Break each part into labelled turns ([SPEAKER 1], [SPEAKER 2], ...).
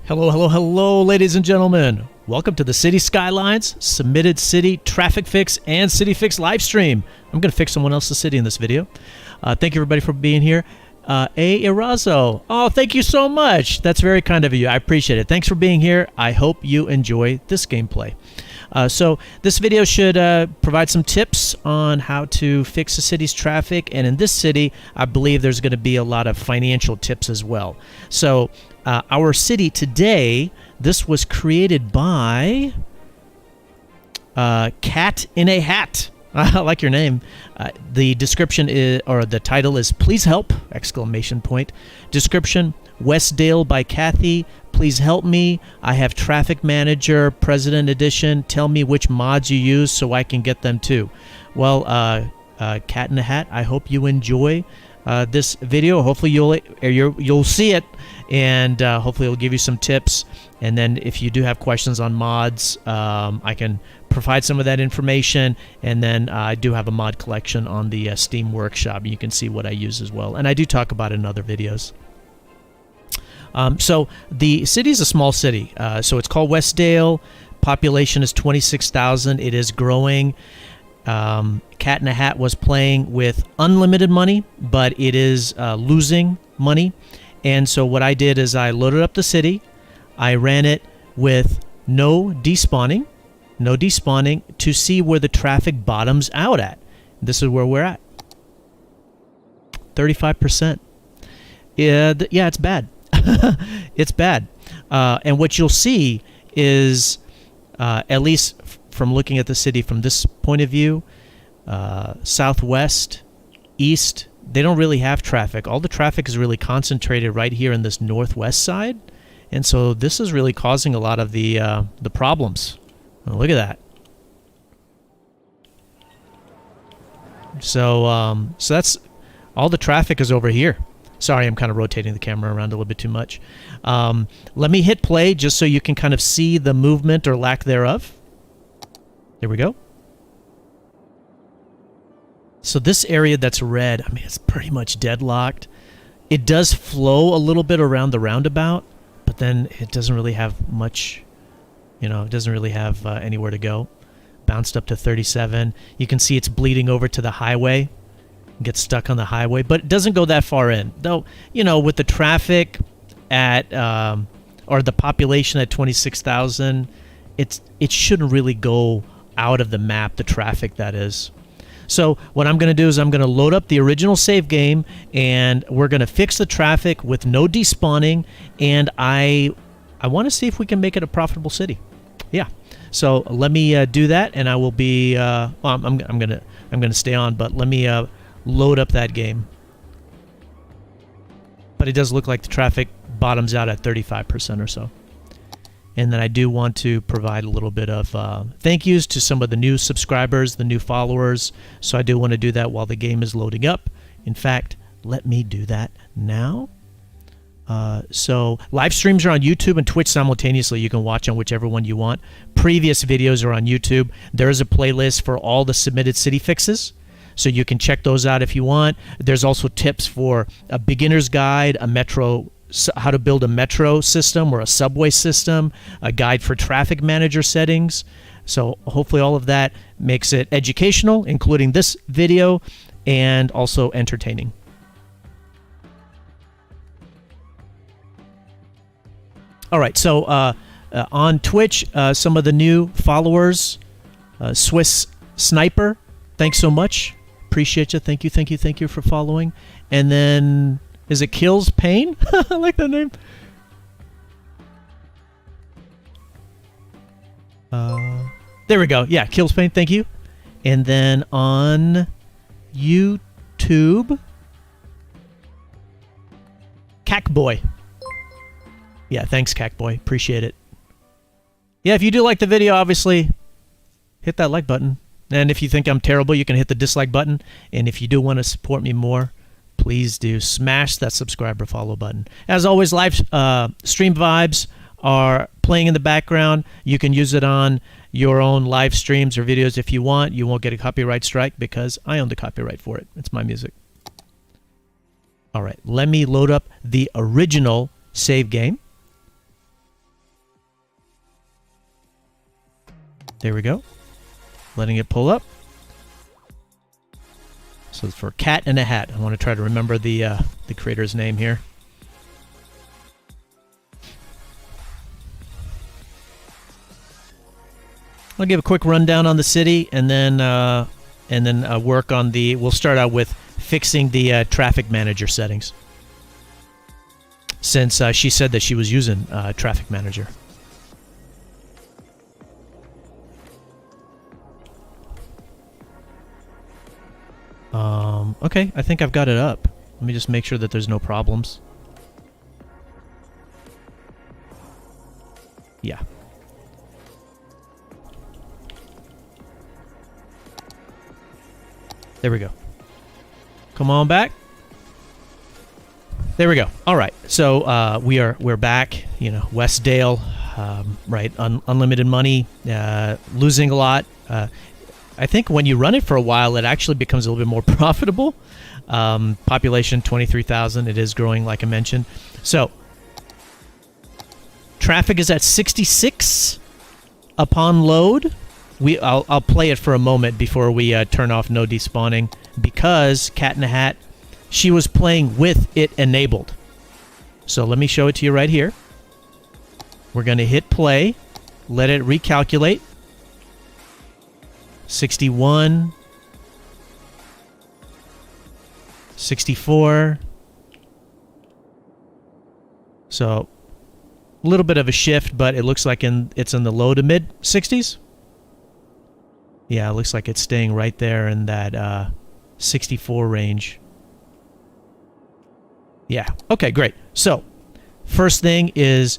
[SPEAKER 1] Hello, hello, hello, ladies and gentlemen. Welcome to the Cities Skylines Submitted City Traffic Fix and City Fix live stream. I'm going to fix someone else's city in this video. Thank you, everybody, for being here. A. Irazo. Oh, thank you so much. That's very kind of you. I appreciate it. Thanks for being here. I hope you enjoy this gameplay. So this video should provide some tips on how to fix a city's traffic. And in this city, I believe there's going to be a lot of financial tips as well. So our city today, this was created by Cat in a Hat. I like your name. The description is, or the title is "Please Help!" exclamation point. Description: Westdale by Kathy. Please help me. I have Traffic Manager President Edition. Tell me which mods you use so I can get them too. Well, Cat in a Hat, I hope you enjoy this video. Hopefully you'll see it, and hopefully it'll give you some tips. And then if you do have questions on mods, I can provide some of that information. And then I do have a mod collection on the Steam Workshop. You can see what I use as well. And I do talk about it in other videos. So the city is a small city. So it's called Westdale. Population is 26,000. It is growing. Cat in a Hat was playing with unlimited money, but it is losing money. And so what I did is I loaded up the city. I ran it with no despawning to see where the traffic bottoms out at. This is where we're at. 35%. Yeah, it's bad. It's bad. And what you'll see is, at least from looking at the city from this point of view, southwest, east, they don't really have traffic. All the traffic is really concentrated right here in this northwest side. And so this is really causing a lot of the problems. Oh, look at that. So that's all the traffic is over here. Sorry, I'm kind of rotating the camera around a little bit too much. Let me hit play just so you can kind of see the movement or lack thereof. There we go. So this area that's red, I mean, it's pretty much deadlocked. It does flow a little bit around the roundabout, but then it doesn't really have much, it doesn't really have anywhere to go. Bounced up to 37. You can see it's bleeding over to the highway. Gets stuck on the highway, but it doesn't go that far in. Though, with the traffic at, or the population at 26,000, it shouldn't really go out of the map, the traffic that is. So what I'm going to do is I'm going to load up the original save game, and we're going to fix the traffic with no despawning, and I want to see if we can make it a profitable city. Yeah. So let me do that, and I will be. Well, I'm gonna stay on, but let me load up that game. But it does look like the traffic bottoms out at 35% or so. And then I do want to provide a little bit of thank yous to some of the new subscribers, the new followers. So I do want to do that while the game is loading up. In fact, let me do that now. So live streams are on YouTube and Twitch simultaneously. You can watch on whichever one you want. Previous videos are on YouTube. There is a playlist for all the submitted city fixes, so you can check those out if you want. There's also tips for a beginner's guide, a metro, how to build a metro system or a subway system, a guide for traffic manager settings. So hopefully all of that makes it educational, including this video, and also entertaining. All right, so on Twitch, some of the new followers, Swiss Sniper, thanks so much. Appreciate you. Thank you for following. And then, is it Kills Pain? I like that name. There we go. Yeah, Kills Pain, thank you. And then on YouTube, Cackboy. Yeah, thanks, Cackboy. Appreciate it. Yeah, if you do like the video, obviously, hit that like button. And if you think I'm terrible, you can hit the dislike button. And if you do want to support me more, please do smash that subscribe or follow button. As always, live stream vibes are playing in the background. You can use it on your own live streams or videos if you want. You won't get a copyright strike because I own the copyright for it. It's my music. All right, let me load up the original save game. There we go. Letting it pull up. So it's for Cat in a Hat. I want to try to remember the creator's name here. I'll give a quick rundown on the city, and then work on the. We'll start out with fixing the traffic manager settings, since she said that she was using Traffic Manager. Okay, I think I've got it up. Let me just make sure that there's no problems. Yeah. There we go. Come on back. There we go. All right. So we're back. You know, Westdale, right? Unlimited money, losing a lot. I think when you run it for a while, it actually becomes a little bit more profitable. Population 23,000. It is growing, like I mentioned. So traffic is at 66 upon load. I'll play it for a moment before we turn off no despawning, because Cat in a Hat, she was playing with it enabled. So let me show it to you right here. We're going to hit play, let it recalculate. 61, 64. So a little bit of a shift, but it looks like it's in the low to mid 60s. Yeah, it looks like it's staying right there in that 64 range. Yeah. Okay, great. So first thing is,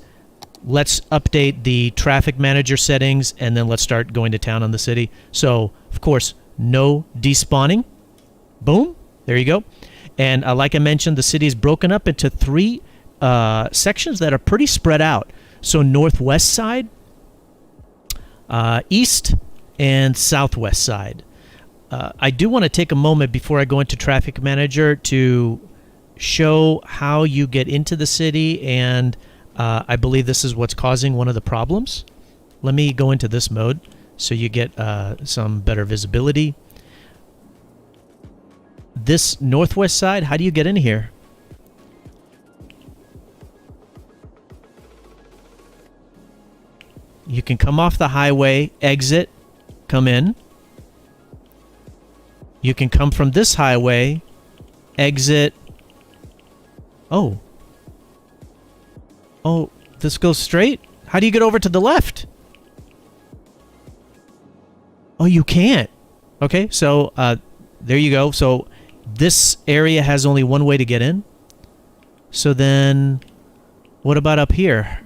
[SPEAKER 1] let's update the traffic manager settings, and then let's start going to town on the city. So, of course, no despawning. Boom. There you go. And like I mentioned, the city is broken up into 3 sections that are pretty spread out. So northwest side, east, and southwest side. I do want to take a moment before I go into Traffic Manager to show how you get into the city, and I believe this is what's causing one of the problems. Let me go into this mode so you get some better visibility. This northwest side, how do you get in here? You can come off the highway, exit, come in. You can come from this highway, exit. Oh, this goes straight? How do you get over to the left? Oh, you can't. Okay, so there you go. So this area has only one way to get in. So then what about up here?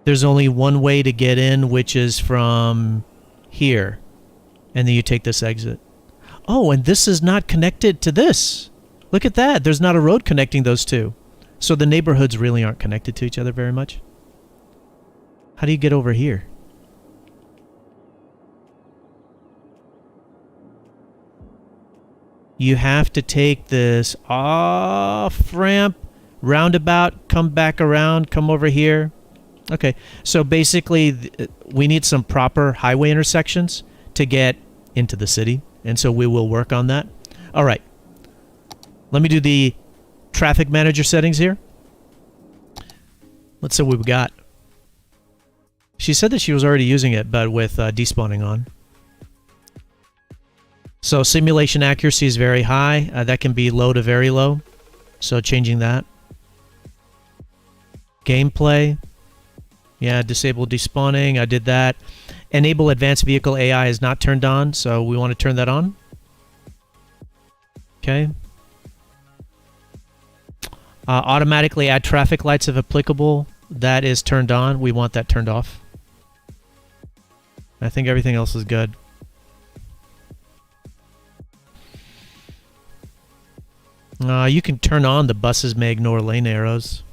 [SPEAKER 1] There's only one way to get in, which is from here. And then you take this exit. Oh, and this is not connected to this. Look at that. There's not a road connecting those two. So the neighborhoods really aren't connected to each other very much. How do you get over here? You have to take this off-ramp, roundabout, come back around, come over here. Okay, so basically we need some proper highway intersections to get into the city, and so we will work on that. All right. Let me do the traffic manager settings here. Let's see what we got. She said that she was already using it, but with despawning on. So simulation accuracy is very high. That can be low to very low. So changing that. Gameplay. Yeah, disable despawning. I did that. Enable advanced vehicle AI is not turned on, so we want to turn that on. Okay. Automatically add traffic lights if applicable. That is turned on. We want that turned off. I think everything else is good. You can turn on the buses may ignore lane arrows.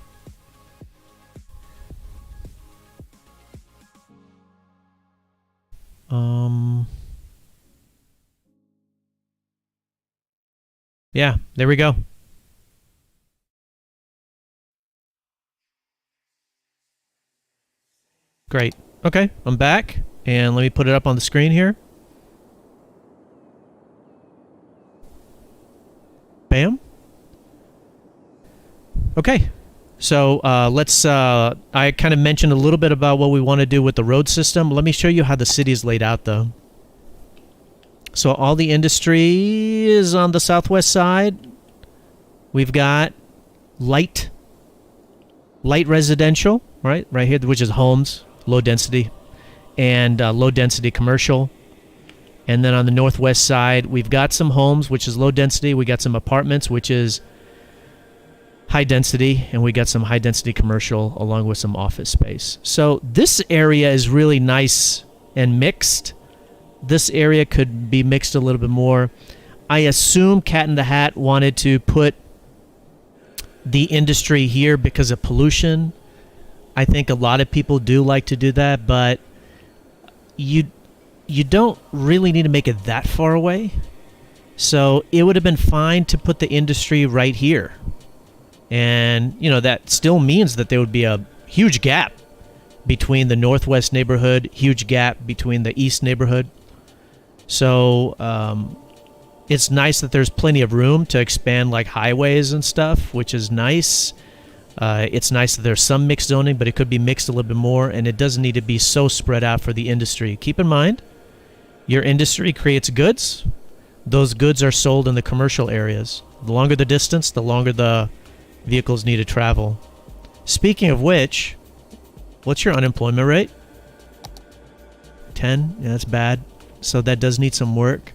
[SPEAKER 1] Yeah, there we go. Great. Okay, I'm back. And let me put it up on the screen here. Bam. Okay. So let's... I kind of mentioned a little bit about what we want to do with the road system. Let me show you how the city is laid out, though. So all the industry is on the southwest side. We've got light residential, right here, which is homes, low density, and low density commercial. And then on the northwest side, we've got some homes, which is low density. We got some apartments, which is high density, and we got some high density commercial along with some office space. So this area is really nice and mixed. This area could be mixed a little bit more. I assume Cat in the Hat wanted to put the industry here because of pollution. I think a lot of people do like to do that, but you don't really need to make it that far away. So it would have been fine to put the industry right here. And, you know, that still means that there would be a huge gap between the northwest neighborhood, huge gap between the east neighborhood. So it's nice that there's plenty of room to expand like highways and stuff, which is nice. It's nice that there's some mixed zoning, but it could be mixed a little bit more, and it doesn't need to be so spread out for the industry. Keep in mind, your industry creates goods. Those goods are sold in the commercial areas. The longer the distance, the longer the vehicles need to travel. Speaking of which, what's your unemployment rate? 10? Yeah, that's bad. So that does need some work.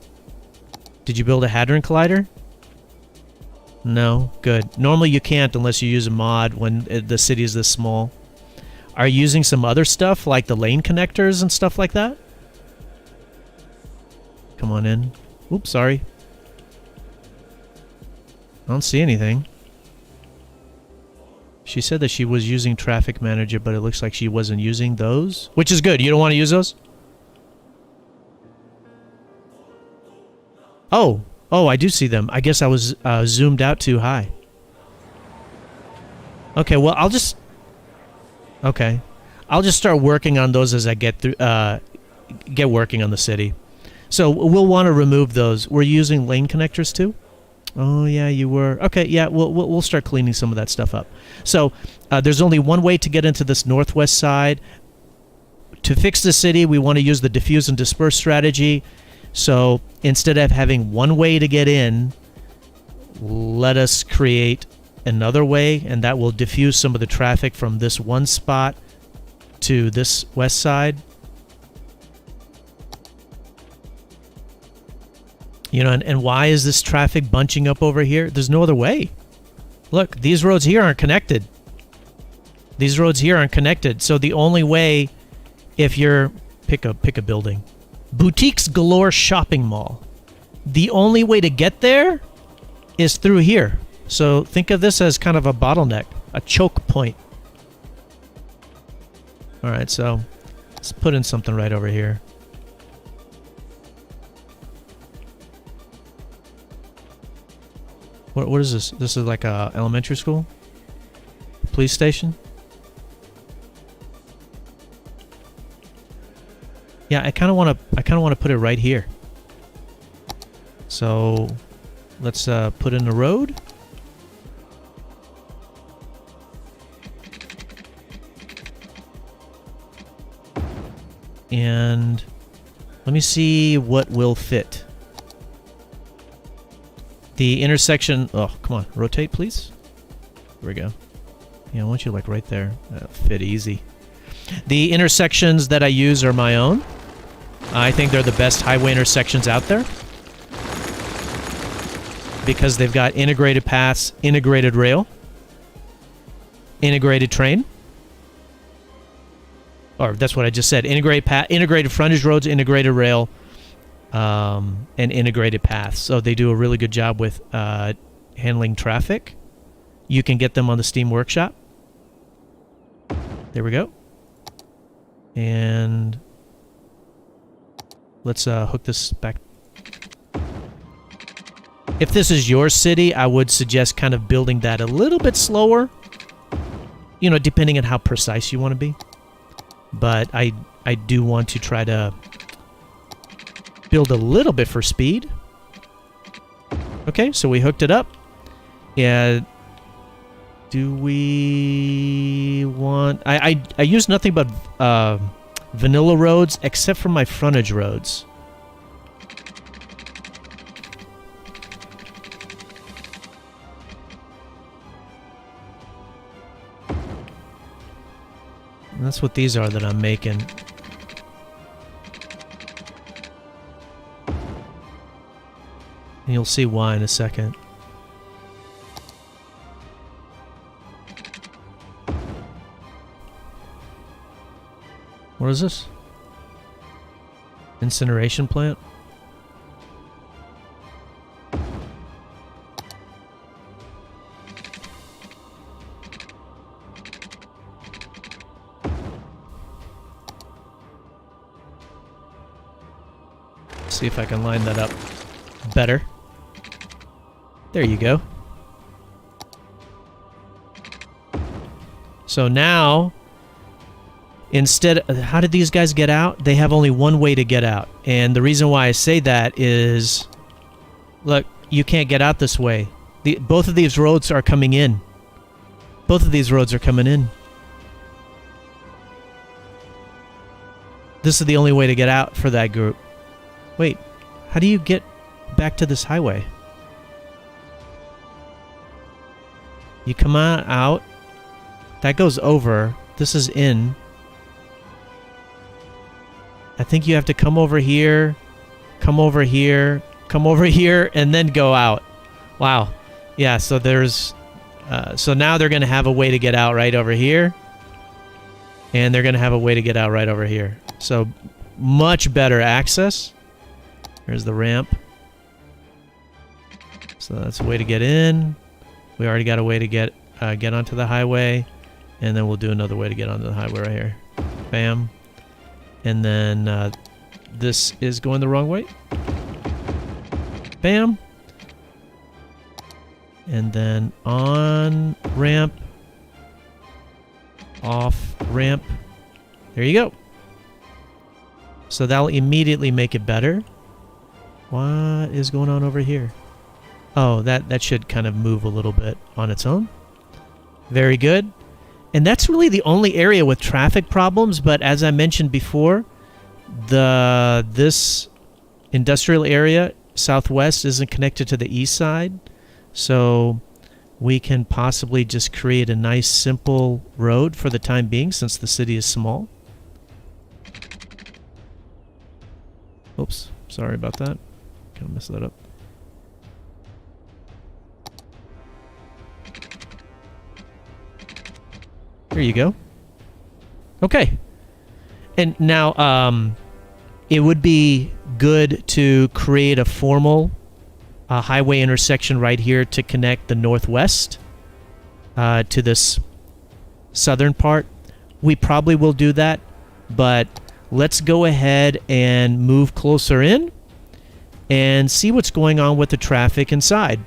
[SPEAKER 1] Did you build a Hadron Collider? No? Good. Normally you can't unless you use a mod when the city is this small. Are you using some other stuff like the lane connectors and stuff like that? Come on in. Oops, sorry. I don't see anything. She said that she was using Traffic Manager, but it looks like she wasn't using those. Which is good. You don't want to use those? Oh, I do see them. I guess I was zoomed out too high. Okay, well, I'll just start working on those as I get through. Get working on the city. So we'll want to remove those. We're using lane connectors too. Oh yeah, you were. Okay, yeah, we'll start cleaning some of that stuff up. So there's only one way to get into this northwest side. To fix the city, we want to use the diffuse and disperse strategy. So instead of having one way to get in, let us create another way, and that will diffuse some of the traffic from this one spot to this west side. You know, and why is this traffic bunching up over here? There's no other way. Look, these roads here aren't connected. These roads here aren't connected. So the only way, if you're... Pick a building. Boutiques Galore Shopping Mall. The only way to get there is through here. So think of this as kind of a bottleneck, a choke point. All right, so let's put in something right over here. What is this? This is like a elementary school? Police station? Yeah, I kind of want to put it right here. So let's put in the road. And let me see what will fit. The intersection... Oh, come on. Rotate, please. There we go. Yeah, I want you like right there. That'll fit easy. The intersections that I use are my own. I think they're the best highway intersections out there. Because they've got integrated paths, integrated rail, integrated train. Or that's what I just said. Integrated path, integrated frontage roads, integrated rail, and integrated paths. So they do a really good job with handling traffic. You can get them on the Steam Workshop. There we go. And let's hook this back. If this is your city, I would suggest kind of building that a little bit slower. You know, depending on how precise you want to be. But I I do want to try to build a little bit for speed. Okay, so we hooked it up. Yeah. Do we want... I use nothing but vanilla roads except for my frontage roads. And that's what these are that I'm making. And you'll see why in a second. What is this? Incineration plant? See if I can line that up better. There you go. So now, instead, how did these guys get out? They have only one way to get out. And the reason why I say that is, look, you can't get out this way. Both of these roads are coming in. Both of these roads are coming in. This is the only way to get out for that group. Wait, how do you get back to this highway? You come out. That goes over. This is in. I think you have to come over here, come over here, come over here, and then go out. Wow. Yeah, so there's... so now they're going to have a way to get out right over here. And they're going to have a way to get out right over here. So, much better access. There's the ramp. So that's a way to get in. We already got a way to get onto the highway. And then we'll do another way to get onto the highway right here. Bam. And then this is going the wrong way. Bam. And then on ramp. Off ramp. There you go. So that'll immediately make it better. What is going on over here? Oh, that should kind of move a little bit on its own. Very good. And that's really the only area with traffic problems, but as I mentioned before, this industrial area, southwest, isn't connected to the east side. So we can possibly just create a nice, simple road for the time being, since the city is small. Oops, sorry about that. Kind of messed that up. There you go. Okay. And now, it would be good to create a formal highway intersection right here to connect the northwest to this southern part. We probably will do that, but let's go ahead and move closer in and see what's going on with the traffic inside.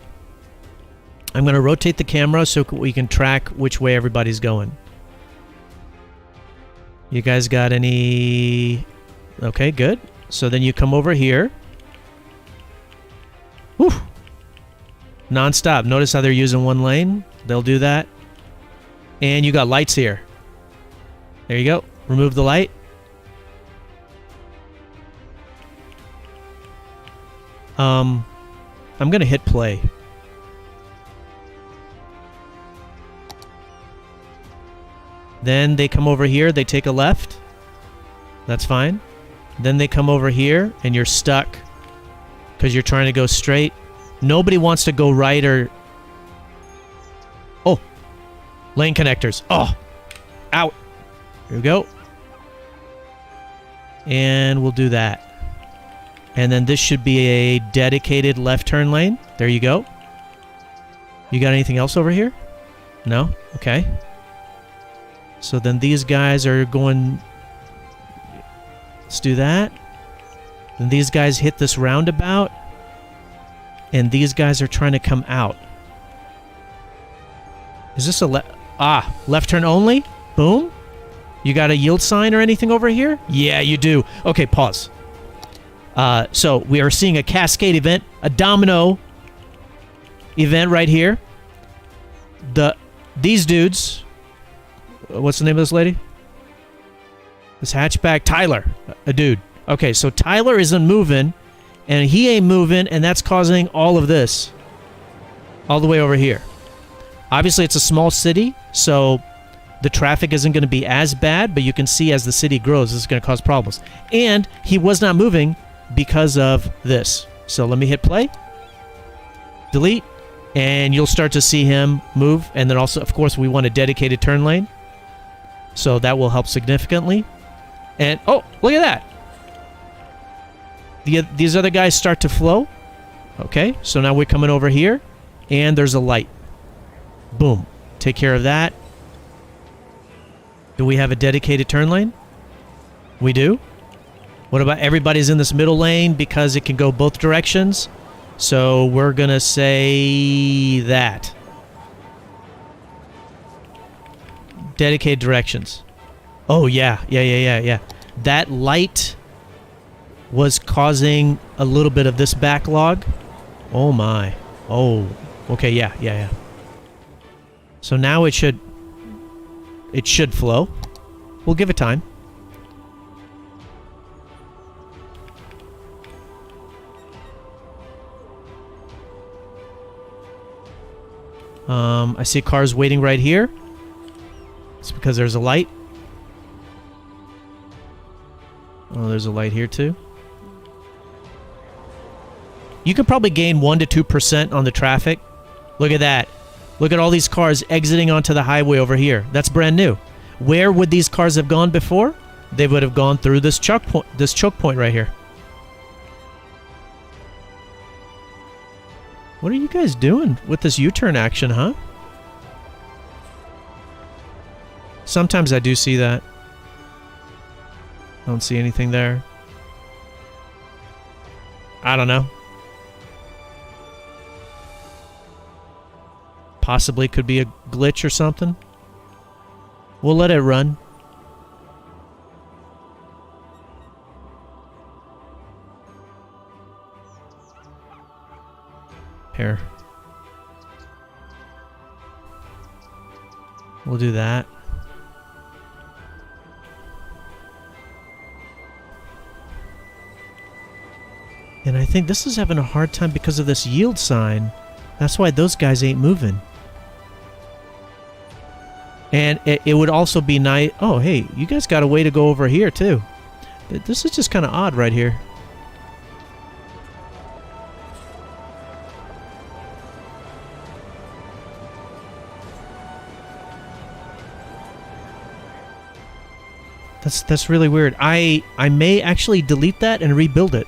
[SPEAKER 1] I'm going to rotate the camera so we can track which way everybody's going. You guys got any... Okay, good. So then you come over here. Whew. Non-stop. Notice how they're using one lane? They'll do that. And you got lights here. There you go. Remove the light. I'm going to hit play. Then they come over here, they take a left. That's fine. Then they come over here, and you're stuck because you're trying to go straight. Nobody wants to go right or... Oh! Lane connectors. Oh! Out! Here we go. And we'll do that. And then this should be a dedicated left turn lane. There you go. You got anything else over here? No? Okay. So then these guys are going... Let's do that. Then these guys hit this roundabout. And these guys are trying to come out. Is this a left turn only? Boom. You got a yield sign or anything over here? Yeah, you do. Okay, pause. So we are seeing a cascade event, a domino event right here. These dudes, what's the name of this lady? This hatchback, Tyler, a dude. Okay, so Tyler isn't moving, and he ain't moving, and that's causing all of this. All the way over here. Obviously, it's a small city, so the traffic isn't going to be as bad, but you can see as the city grows, this is going to cause problems. And he was not moving because of this. So let me hit play. Delete. And you'll start to see him move. And then also, of course, we want a dedicated turn lane. So that will help significantly. And, oh, look at that. These other guys start to flow. Okay, so now we're coming over here. And there's a light. Boom. Take care of that. Do we have a dedicated turn lane? We do. What about everybody's in this middle lane because it can go both directions? So we're going to say that. Dedicated directions. Oh, yeah. Yeah. That light was causing a little bit of this backlog. Oh, my. Oh, okay. Yeah. So now it should flow. We'll give it time. I see cars waiting right here. It's because there's a light. Oh, there's a light here too. You could probably gain 1 to 2% on the traffic. Look at that. Look at all these cars exiting onto the highway over here. That's brand new. Where would these cars have gone before? They would have gone through this choke point right here. What are you guys doing with this U-turn action, huh? Sometimes I do see that. I don't see anything there. I don't know. Possibly could be a glitch or something. We'll let it run. Here. We'll do that. And I think this is having a hard time because of this yield sign. That's why those guys ain't moving. And it would also be nice... Oh, hey, you guys got a way to go over here, too. This is just kind of odd right here. That's really weird. I may actually delete that and rebuild it.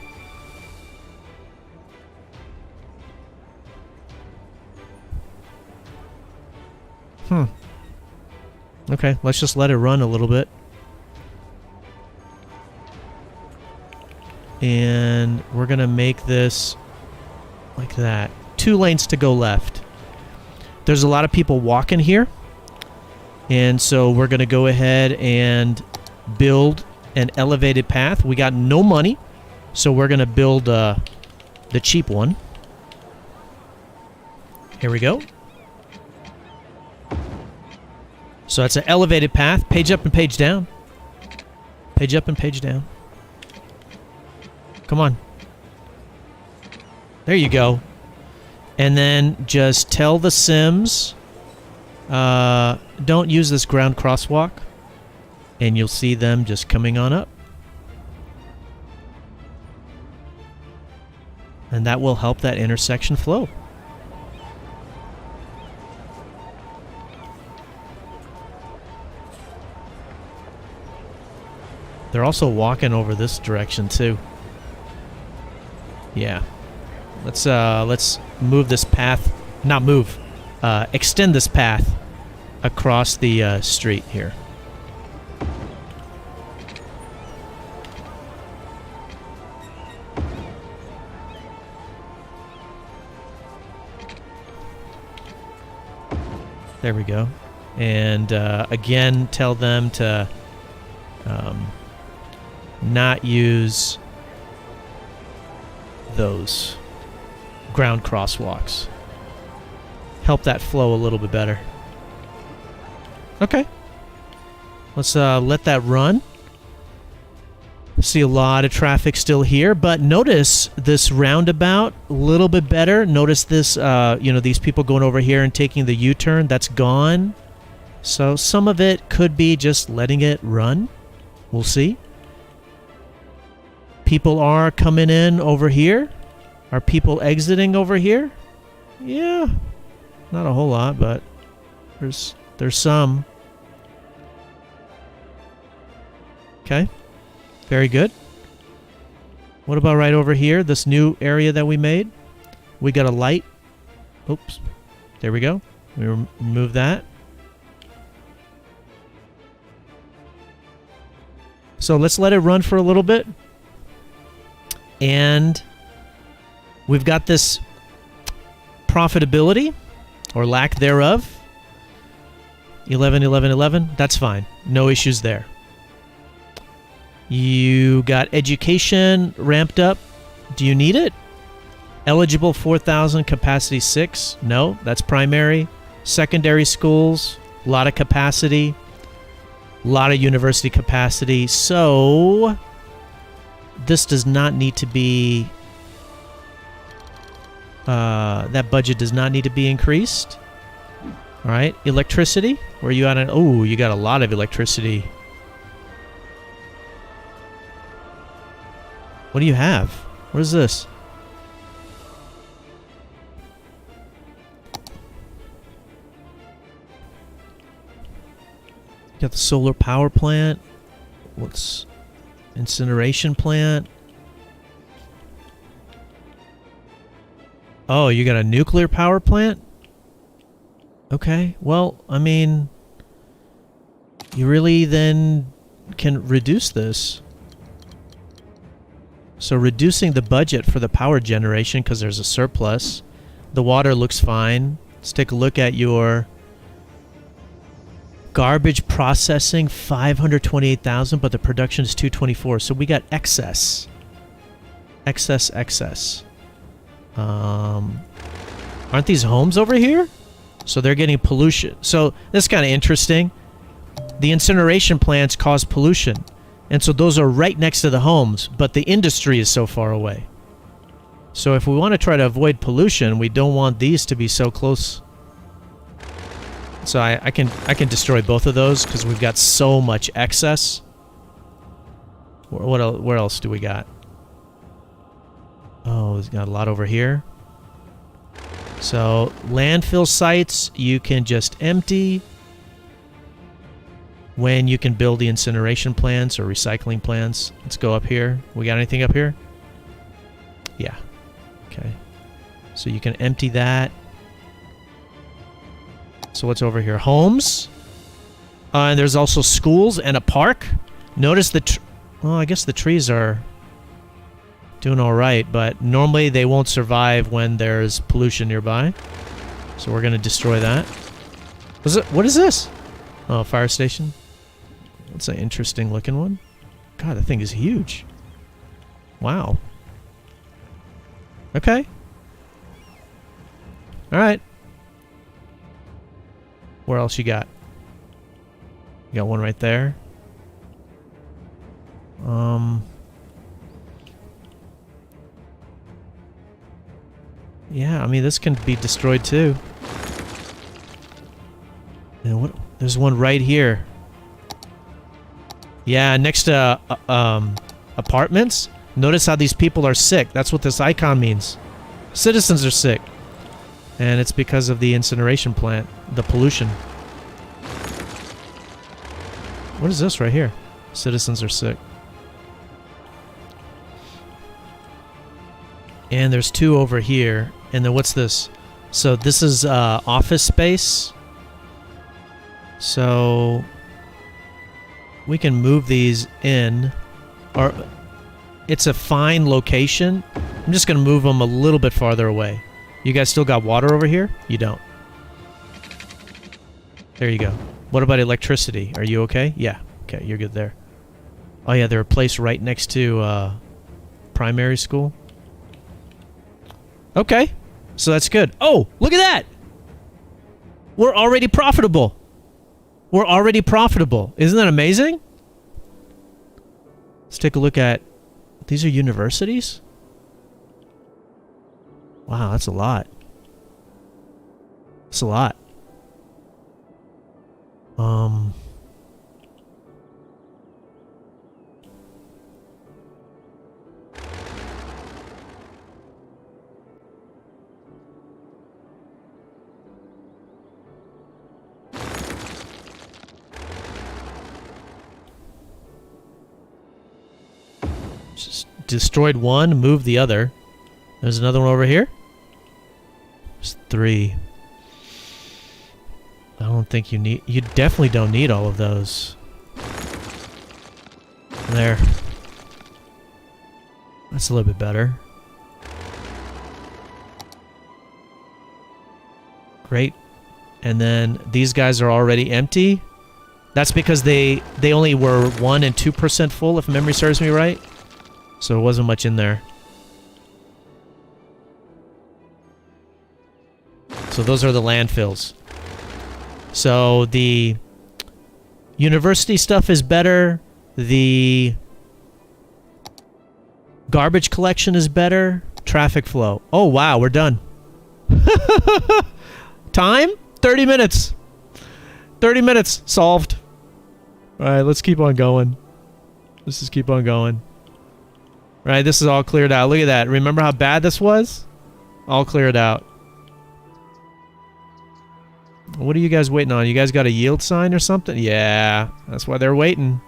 [SPEAKER 1] Okay, let's just let it run a little bit. And we're going to make this like that. 2 lanes to go left. There's a lot of people walking here. And so we're going to go ahead and build an elevated path. We got no money, so we're going to build the cheap one. Here we go. So that's an elevated path. Page up and page down. Page up and page down. Come on. There you go. And then just tell the Sims, don't use this ground crosswalk. And you'll see them just coming on up. And that will help that intersection flow. They're also walking over this direction too. Yeah. Let's move this path. Not move. Extend this path across the street here. There we go. And again, tell them to not use those ground crosswalks. Help that flow a little bit better. Okay. Let's let that run. See a lot of traffic still here, but notice this roundabout a little bit better. Notice this, these people going over here and taking the U-turn. That's gone. So some of it could be just letting it run. We'll see. People are coming in over here. Are people exiting over here? Yeah. Not a whole lot, but there's some. Okay. Very good. What about right over here? This new area that we made? We got a light. Oops. There we go. We remove that. So let's let it run for a little bit. And we've got this profitability, or lack thereof. 11, 11, 11. That's fine. No issues there. You got education ramped up. Do you need it? Eligible 4,000, capacity 6. No, that's primary. Secondary schools, a lot of capacity. A lot of university capacity. So this does not need to be... that budget does not need to be increased. All right, electricity. Where are you at? Oh, you got a lot of electricity. What do you have? What is this? You got the solar power plant. What's incineration plant? Oh, you got a nuclear power plant? Okay, well, I mean, you really then can reduce this. So reducing the budget for the power generation because there's a surplus. The water looks fine. Let's take a look at your garbage processing, 528,000, but the production is 224. So we got excess. Excess. Aren't these homes over here? So they're getting pollution. So this is kind of interesting. The incineration plants cause pollution. And so those are right next to the homes, but the industry is so far away. So if we want to try to avoid pollution, we don't want these to be so close. So I can destroy both of those because we've got so much excess. Where else do we got? Oh, we've got a lot over here. So landfill sites you can just empty. When you can build the incineration plants or recycling plants. Let's go up here. We got anything up here? Yeah. Okay. So you can empty that. So what's over here? Homes. And there's also schools and a park. Notice well, I guess the trees are doing all right, but normally they won't survive when there's pollution nearby. So we're going to destroy that. What is this? Oh, fire station. That's an interesting looking one. God, that thing is huge. Wow. Okay. Alright. Where else you got? You got one right there. Yeah, I mean, this can be destroyed too. And what? There's one right here. Yeah, next to apartments. Notice how these people are sick. That's what this icon means. Citizens are sick. And it's because of the incineration plant, the pollution. What is this right here? Citizens are sick. And there's two over here. And then what's this? So this is office space. So we can move these in. Or it's a fine location. I'm just going to move them a little bit farther away. You guys still got water over here? You don't. There you go. What about electricity? Are you okay? Yeah. Okay, you're good there. Oh yeah, they're placed right next to primary school. Okay, so that's good. Oh, look at that! We're already profitable. We're already profitable. Isn't that amazing? Let's take a look at... These are universities? Wow, that's a lot. That's a lot. Just destroyed one, moved the other. There's another one over here. There's 3. I don't think you need... You definitely don't need all of those. There. That's a little bit better. Great. And then these guys are already empty. That's because they only were 1% and 2% full, if memory serves me right. So there wasn't much in there. So those are the landfills. So the university stuff is better. The garbage collection is better. Traffic flow. Oh, wow, we're done. Time? 30 minutes. 30 minutes. Solved. All right, let's keep on going. Let's just keep on going. All right, this is all cleared out. Look at that. Remember how bad this was? All cleared out. What are you guys waiting on? You guys got a yield sign or something? Yeah, that's why they're waiting.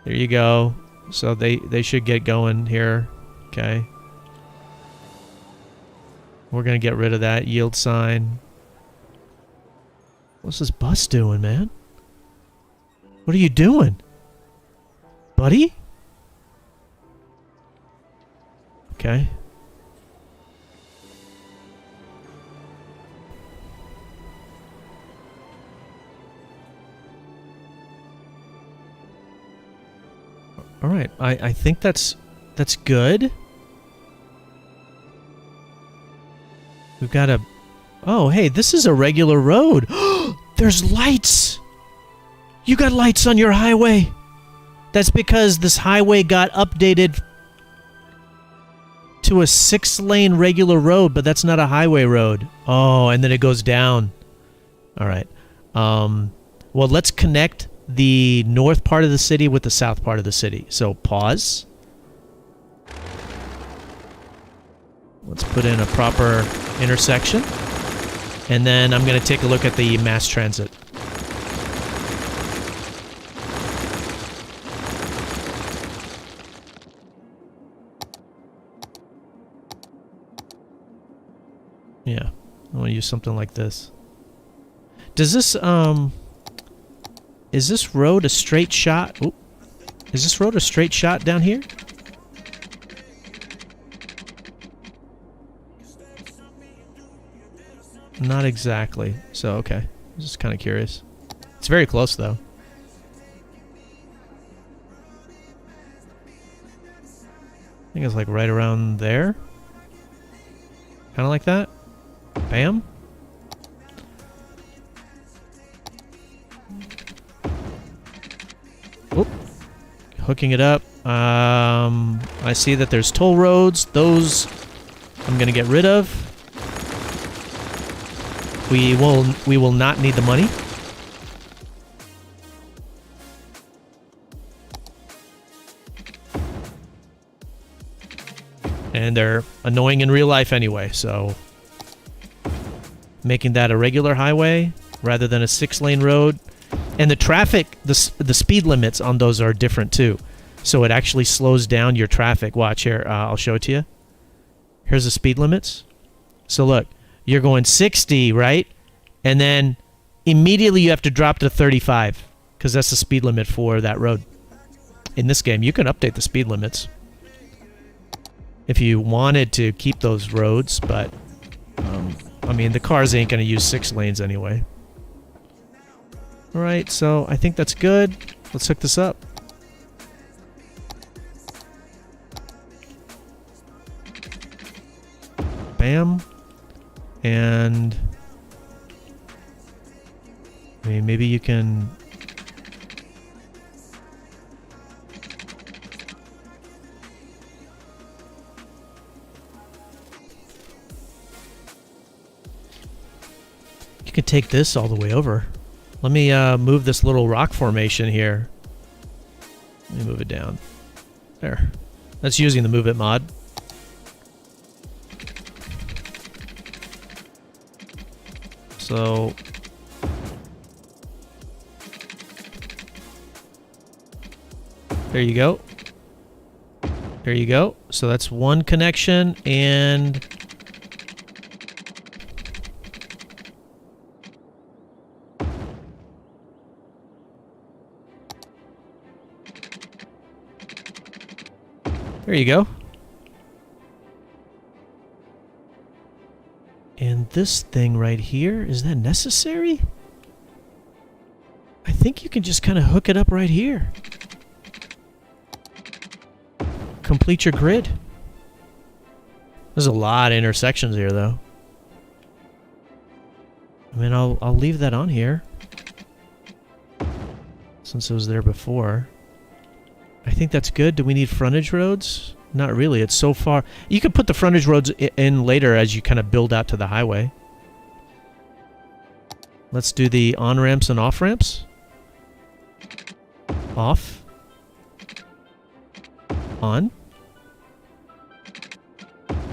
[SPEAKER 1] There you go. So they should get going here. Okay. We're going to get rid of that yield sign. What's this bus doing, man? What are you doing? Buddy? Okay. All right. I think that's good. We've got a... Oh, hey, this is a regular road. There's lights! You got lights on your highway! That's because this highway got updated to a 6-lane regular road, but that's not a highway road. Oh, and then it goes down. All right. Well, let's connect the north part of the city with the south part of the city. So, pause. Let's put in a proper intersection. And then I'm going to take a look at the mass transit. Yeah, I want to use something like this. Does this, is this road a straight shot? Oop. Is this road a straight shot down here? Not exactly. So, okay. I'm just kind of curious. It's very close, though. I think it's like right around there. Kind of like that. Bam. Oop. Hooking it up. I see that there's toll roads. Those I'm going to get rid of. We will not need the money. And they're annoying in real life anyway, so making that a regular highway rather than a 6-lane road. And the traffic, the speed limits on those are different too. So it actually slows down your traffic. Watch here, I'll show it to you. Here's the speed limits. So look, you're going 60, right? And then immediately you have to drop to 35 because that's the speed limit for that road. In this game, you can update the speed limits if you wanted to keep those roads, but I mean, the cars ain't going to use 6 lanes anyway. All right, so I think that's good. Let's hook this up. Bam. And I mean, maybe you can... You can take this all the way over. Let me move this little rock formation here. Let me move it down. There. That's using the Move It mod. So... there you go. There you go. So that's one connection, and... there you go. And this thing right here, is that necessary? I think you can just kind of hook it up right here. Complete your grid. There's a lot of intersections here, though. I mean, I'll leave that on here, since it was there before. I think that's good. Do we need frontage roads? Not really. It's so far. You can put the frontage roads in later as you kind of build out to the highway. Let's do the on-ramps and off-ramps. Off. On.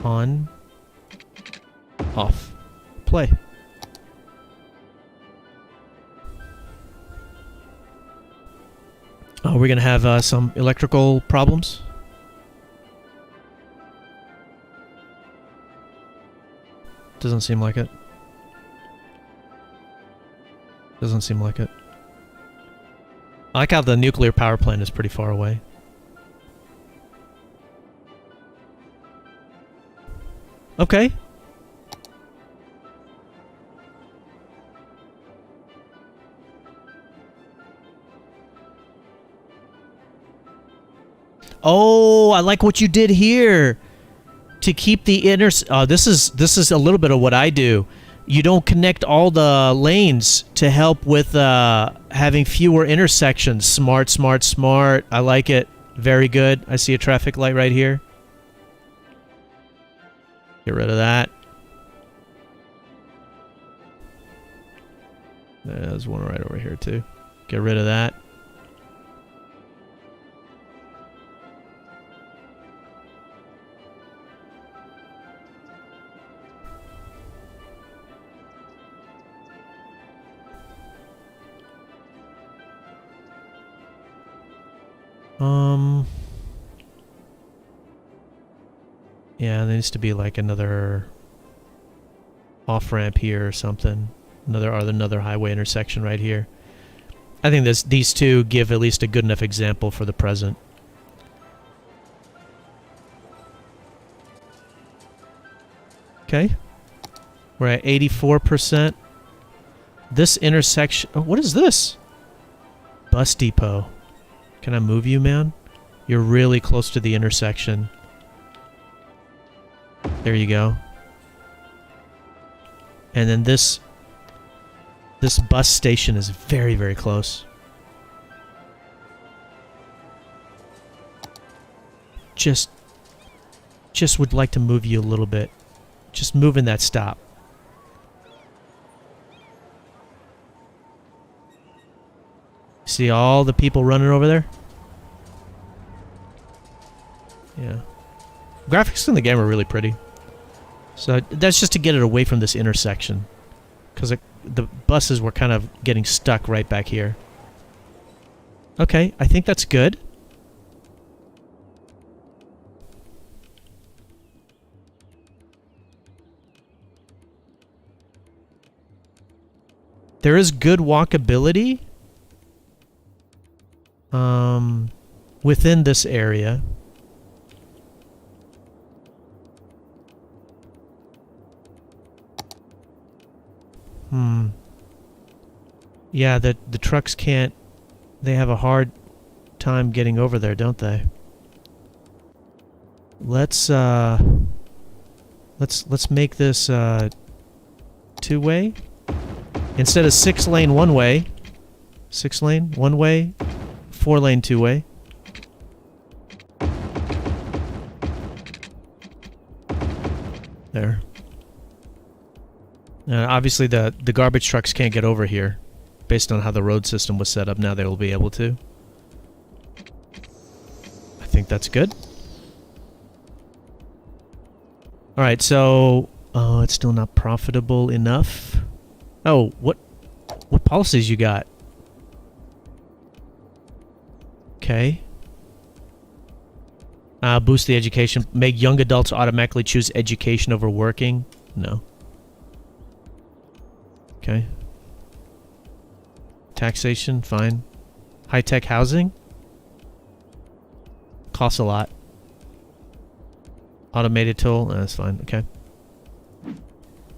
[SPEAKER 1] On. Off. Play. Oh, we're going to have some electrical problems. Doesn't seem like it. Doesn't seem like it. I like how the nuclear power plant is pretty far away. Okay. Oh, I like what you did here. To keep the inner... this is a little bit of what I do. You don't connect all the lanes to help with having fewer intersections. Smart, smart, smart. I like it. Very good. I see a traffic light right here. Get rid of that. There's one right over here, too. Get rid of that. Yeah, there needs to be like another off-ramp here or something. Another highway intersection right here. I think these two give at least a good enough example for the present. Okay. We're at 84%. This intersection... oh, what is this? Bus depot. Can I move you, man? You're really close to the intersection. There you go. And then this bus station is very, very close. Just would like to move you a little bit. Just move in that stop. See all the people running over there? Yeah. Graphics in the game are really pretty. So that's just to get it away from this intersection. Because the buses were kind of getting stuck right back here. Okay, I think that's good. There is good walkability within this area. Yeah, the trucks can't they have a hard time getting over there, don't they? Let's make this two-way instead of 6-lane one-way. 6-lane one-way, 4-lane two-way. There. Obviously, the garbage trucks can't get over here, based on how the road system was set up. Now they will be able to. I think that's good. All right, so it's still not profitable enough. Oh, what policies you got? Okay. Boost the education. Make young adults automatically choose education over working. No. Okay. Taxation, fine. High-tech housing? Costs a lot. Automated toll? That's fine, okay.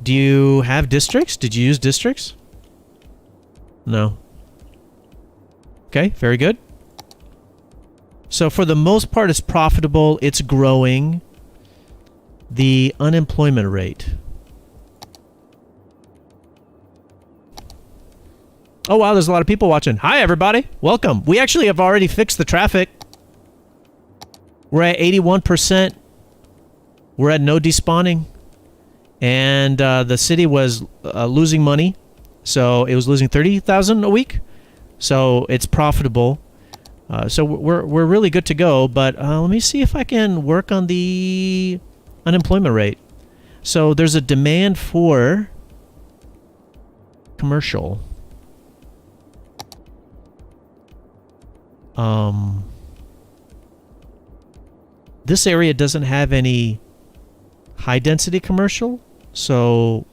[SPEAKER 1] Do you have districts? Did you use districts? No. Okay, very good. So for the most part, it's profitable. It's growing. The unemployment rate. Oh, wow, there's a lot of people watching. Hi, everybody. Welcome. We actually have already fixed the traffic. We're at 81%. We're at no despawning. And the city was losing money. So it was losing 30,000 a week. So it's profitable. So we're really good to go. But let me see if I can work on the unemployment rate. So there's a demand for commercial. This area doesn't have any high density commercial, so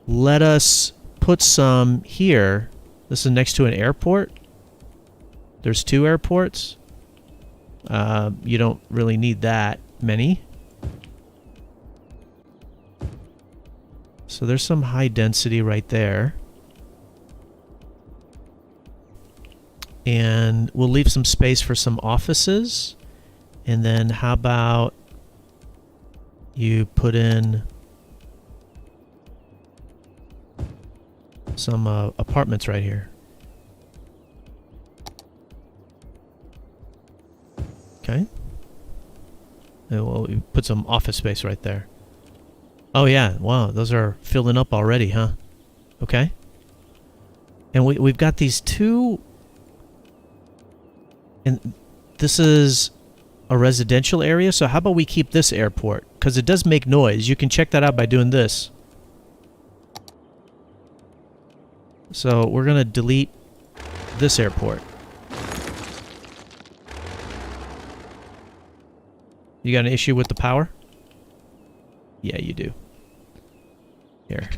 [SPEAKER 1] let us put some here. This is next to an airport. There's 2 airports. You don't really need that many. So there's some high density right there. And we'll leave some space for some offices. And then how about you put in some apartments right here. Okay. And we'll put some office space right there. Oh yeah, wow, those are filling up already, huh? Okay. And we've got these 2... And this is a residential area, so how about we keep this airport? Because it does make noise. You can check that out by doing this. So we're going to delete this airport. You got an issue with the power? Yeah, you do. Here.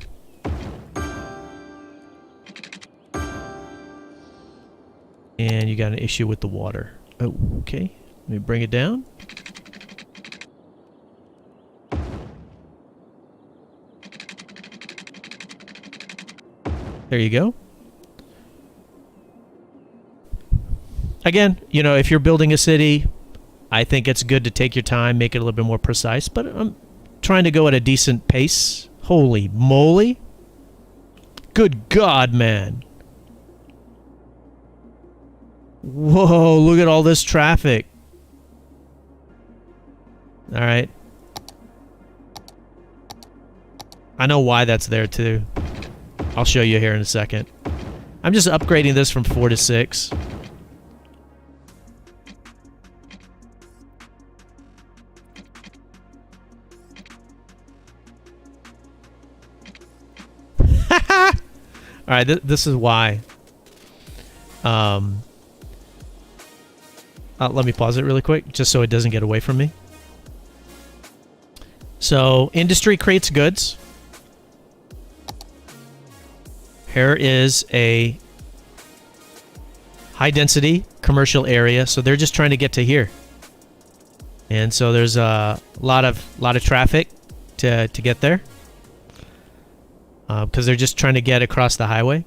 [SPEAKER 1] And you got an issue with the water. Oh, okay. Let me bring it down. There you go. Again, you know, if you're building a city, I think it's good to take your time, make it a little bit more precise, but I'm trying to go at a decent pace. Holy moly. Good God, man. Whoa, look at all this traffic. All right. I know why that's there, too. I'll show you here in a second. I'm just upgrading this from 4 to 6. All right, this is why. Let me pause it really quick, just so it doesn't get away from me. So, industry creates goods. Here is a high-density commercial area, so they're just trying to get to here. And so there's a lot of traffic to get there. Because they're just trying to get across the highway.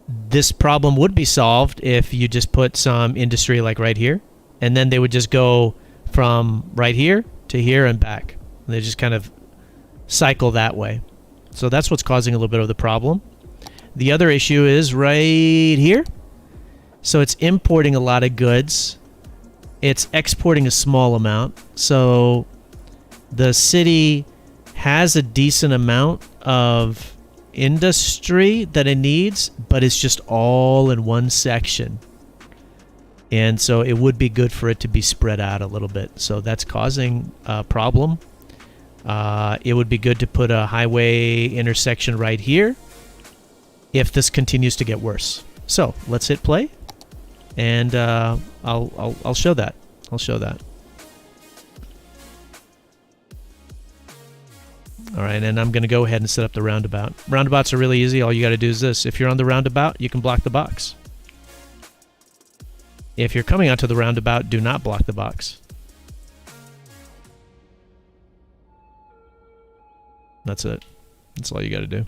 [SPEAKER 1] this problem would be solved if you just put some industry like right here, and then they would just go from right here to here and back. And they just kind of cycle that way. So that's what's causing a little bit of the problem. The other issue is right here. So it's importing a lot of goods. It's exporting a small amount. So the city has a decent amount of industry that it needs, but it's just all in one section. And so it would be good for it to be spread out a little bit. So that's causing a problem. It would be good to put a highway intersection right here if this continues to get worse. So let's hit play, and I'll show that. I'll show that. All right, and I'm going to go ahead and set up the roundabout. Roundabouts are really easy. All you got to do is this. If you're on the roundabout, you can block the box. If you're coming onto the roundabout, do not block the box. That's it. That's all you got to do.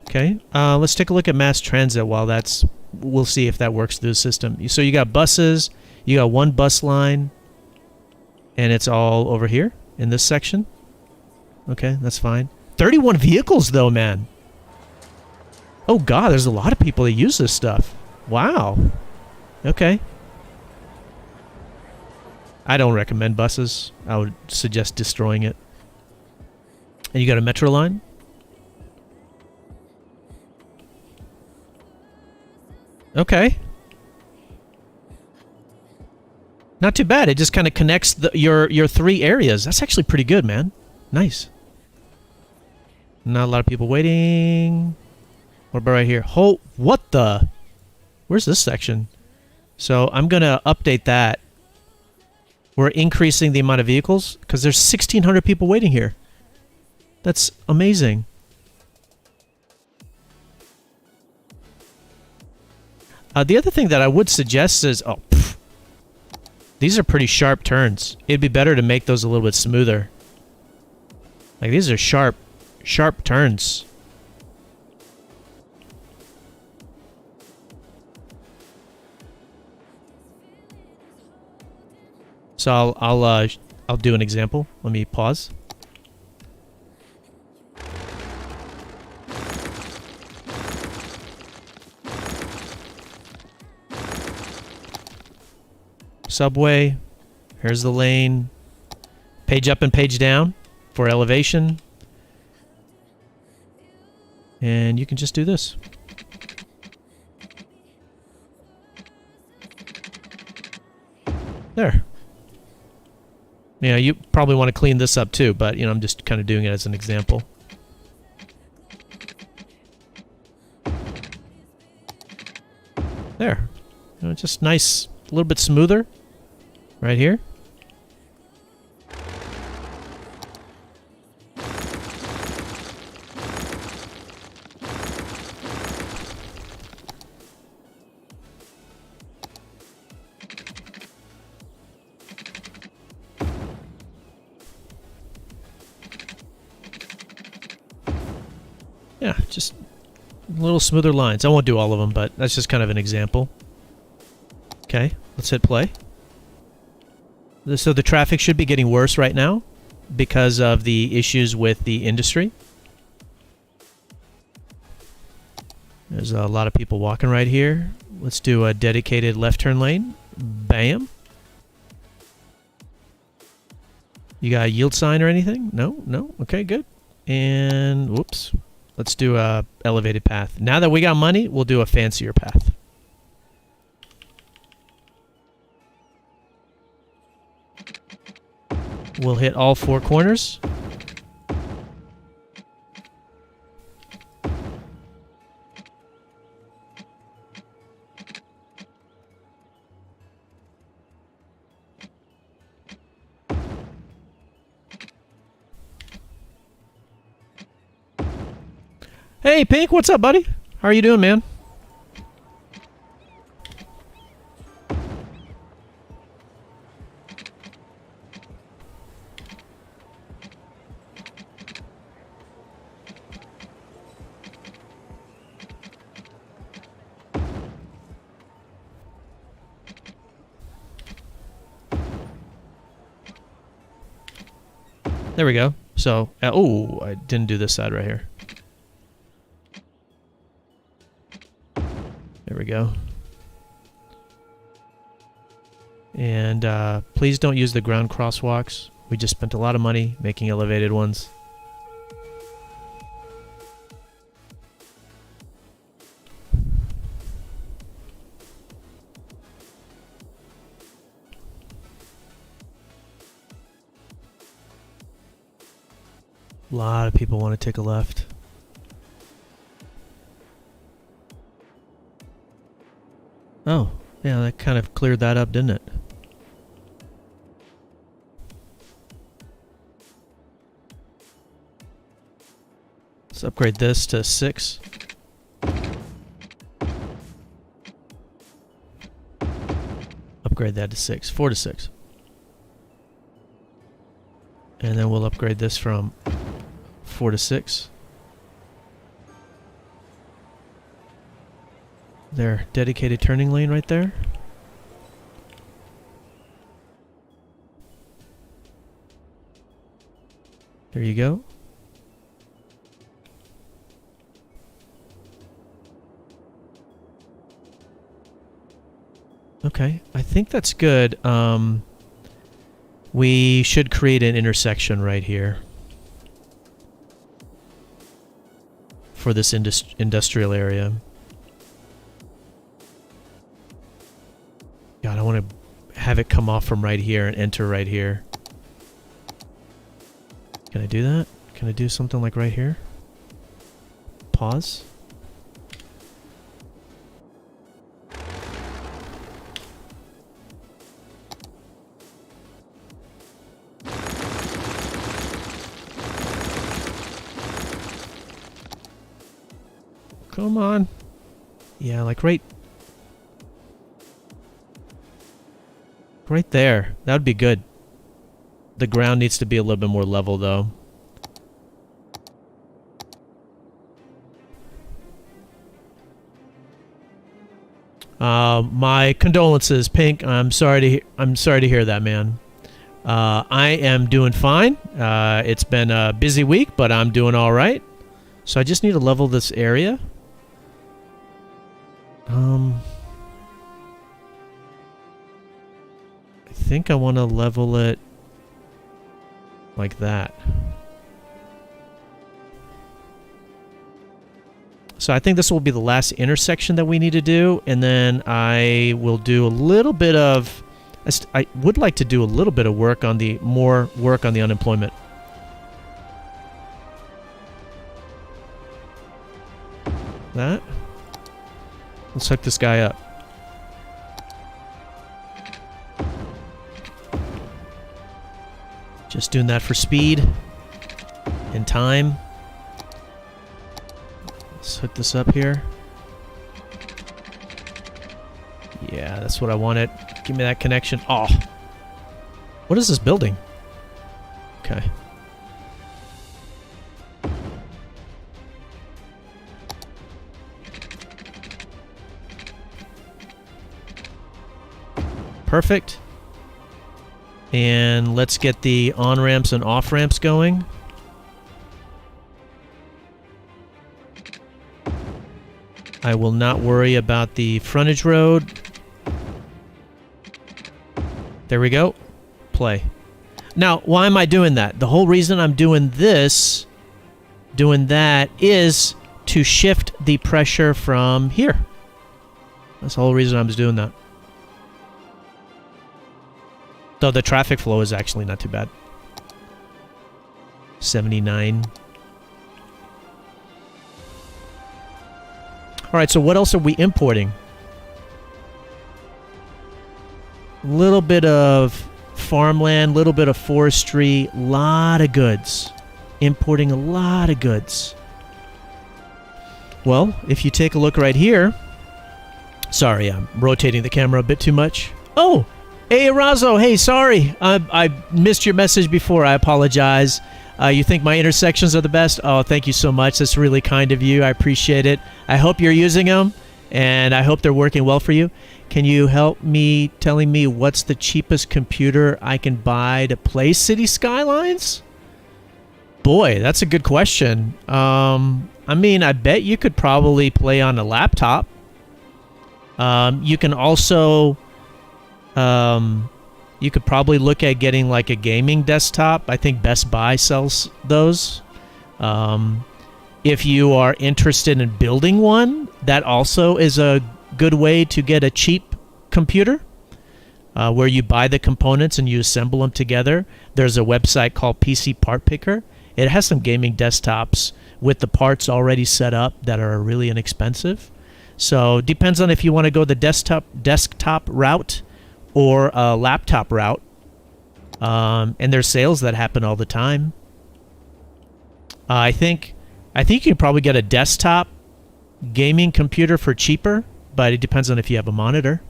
[SPEAKER 1] Okay, let's take a look at mass transit while that's... We'll see if that works through the system. So you got buses, you got one bus line, and it's all over here in this section. Okay, that's fine. 31 vehicles though, man. Oh god, there's a lot of people that use this stuff. Wow. Okay. I don't recommend buses. I would suggest destroying it. And you got a metro line? Okay. Not too bad. It just kind of connects your three areas. That's actually pretty good, man. Nice. Not a lot of people waiting. What about right here? Oh, what the? Where's this section? So I'm going to update that. We're increasing the amount of vehicles because there's 1,600 people waiting here. That's amazing. The other thing that I would suggest is... Oh, pff, these are pretty sharp turns. It'd be better to make those a little bit smoother. Like, these are sharp turns. So I'll do an example. Let me pause. Subway. Here's the lane. Page up and page down for elevation. And you can just do this. There. Yeah, you probably want to clean this up too, but you know, I'm just kind of doing it as an example. There. You know, just nice, a little bit smoother. Right here. Yeah, just little smoother lines. I won't do all of them, but that's just kind of an example. Okay, let's hit play. So the traffic should be getting worse right now because of the issues with the industry. There's a lot of people walking right here. Let's do a dedicated left turn lane. Bam. You got a yield sign or anything? No? No? Okay, good. And, whoops. Let's do a elevated path. Now that we got money, we'll do a fancier path. We'll hit all four corners. Hey, Pink, what's up, buddy? How are you doing, man? There we go. So, oh, I didn't do this side right here. There we go. And please don't use the ground crosswalks. We just spent a lot of money making elevated ones. A lot of people want to take a left. Oh, yeah, that kind of cleared that up, didn't it? Let's upgrade this to 6. Upgrade that to 6. 4 to 6. And then we'll upgrade this from 4 to 6. There, dedicated turning lane right there. There you go. Okay, I think that's good. We should create an intersection right here for this industrial area. God, I want to have it come off from right here and enter right here. Can I do that? Can I do something like right here? Pause. Come on. Yeah, like right there. That would be good. The ground needs to be a little bit more level, though. My condolences, Pink. I'm sorry to hear that, man. I am doing fine. It's been a busy week, but I'm doing all right. So I just need to level this area. I think I want to level it like that. So I think this will be the last intersection that we need to do, and then I will do a little bit of... I would like to do a little bit of work on the... more work on the unemployment. That. Let's hook this guy up. Just doing that for speed and time. Let's hook this up here. Yeah, that's what I wanted. Give me that connection. Oh. What is this building? Okay. Perfect. And let's get the on-ramps and off-ramps going. I will not worry about the frontage road. There we go. Play. Now, why am I doing that? The whole reason I'm doing this, doing that, is to shift the pressure from here. That's the whole reason I'm doing that. Though the traffic flow is actually not too bad. 79. Alright, so what else are we importing? A little bit of farmland, a little bit of forestry, a lot of goods. Importing a lot of goods. Well, if you take a look right here... Sorry, I'm rotating the camera a bit too much. Oh! Hey, Erazo, hey, sorry. I missed your message before. I apologize. You think my intersections are the best? Oh, thank you so much. That's really kind of you. I appreciate it. I hope you're using them, and I hope they're working well for you. Can you help me telling me what's the cheapest computer I can buy to play Cities Skylines? boy, that's a good question. I mean, I bet you could probably play on a laptop. You can also, you could probably look at getting like a gaming desktop. I think Best Buy sells those. If you are interested in building one, that also is a good way to get a cheap computer, where you buy the components and you assemble them together. There's a website called PC Part Picker. It has some gaming desktops with the parts already set up that are really inexpensive. So depends on if you want to go the desktop route or a laptop route. And there's sales that happen all the time. I think you can probably get a desktop gaming computer for cheaper, but it depends on if you have a monitor.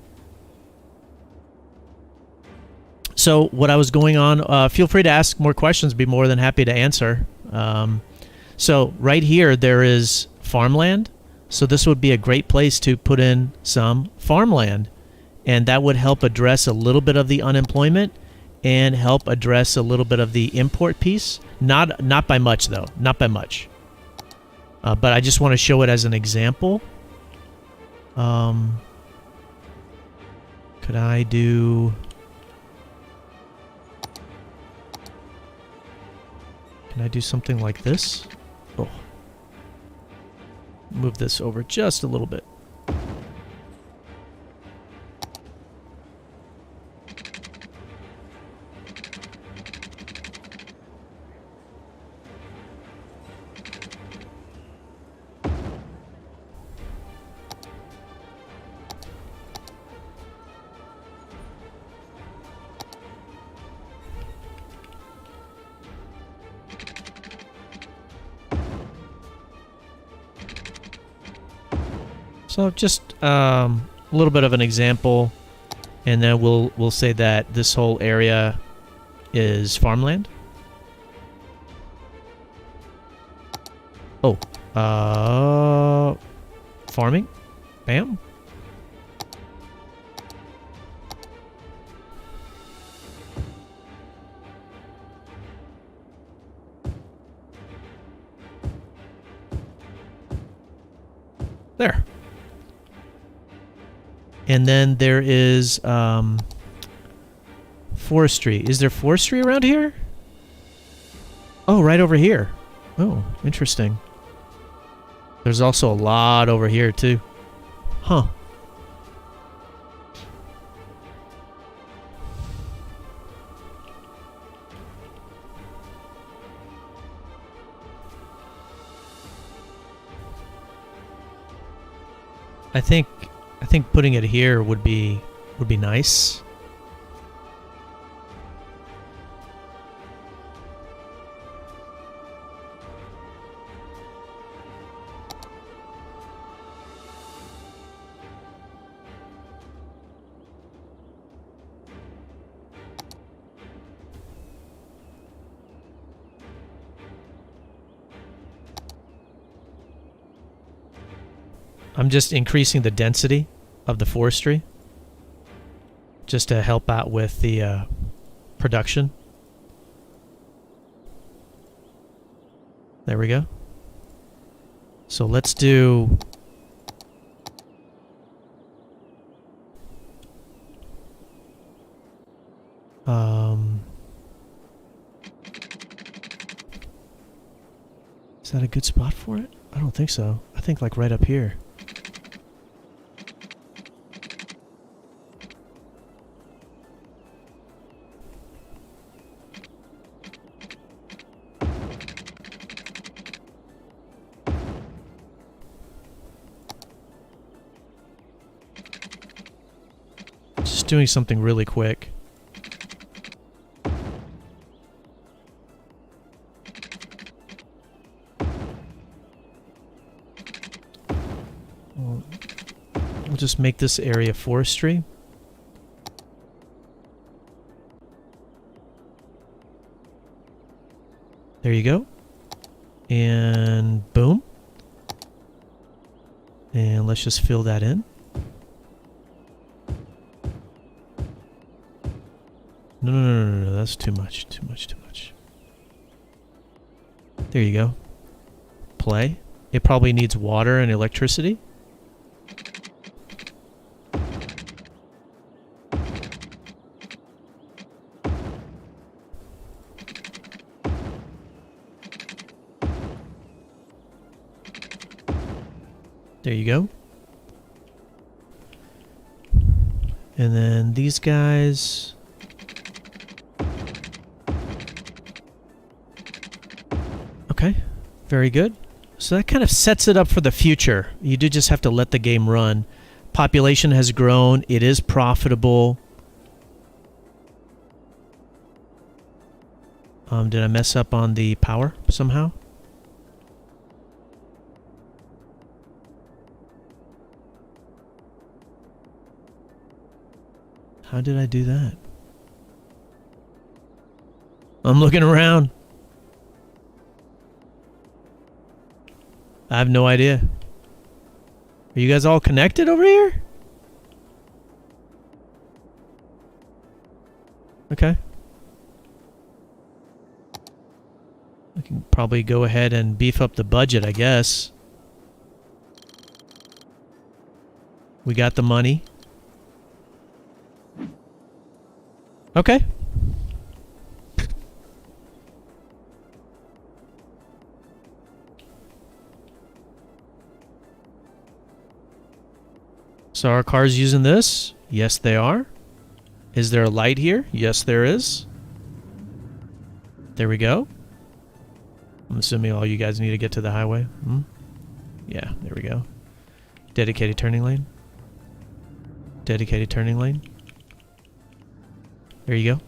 [SPEAKER 1] So what I was going on, feel free to ask more questions. Be more than happy to answer. So right here there is farmland. So this would be a great place to put in some farmland, and that would help address a little bit of the unemployment and help address a little bit of the import piece. Not by much though, not by much. But I just want to show it as an example. Could I do... Can I do something like this? Oh. Move this over just a little bit. So just a little bit of an example, and then we'll say that this whole area is farmland. Oh, farming, bam. There. And then there is forestry. Is there forestry around here? Oh, right over here. Oh, interesting. There's also a lot over here, too. Huh. I think putting it here would be nice. I'm just increasing the density of the forestry just to help out with the production. There we go. So let's do is that a good spot for it? I don't think so. I think like right up here. Just doing something really quick. We'll just make this area forestry. There you go. And boom. And let's just fill that in. No, that's too much, too much, too much. There you go. Play. It probably needs water and electricity. There you go. And then these guys. Okay, very good. So that kind of sets it up for the future. You do just have to let the game run. Population has grown. It is profitable. Did I mess up on the power somehow? How did I do that? I'm looking around. I have no idea. Are you guys all connected over here? Okay. I can probably go ahead and beef up the budget, I guess. We got the money. Okay. So are cars using this? Yes, they are. Is there a light here? Yes, there is. There we go. I'm assuming all you guys need to get to the highway. Hmm? Yeah, there we go. Dedicated turning lane. Dedicated turning lane. There you go.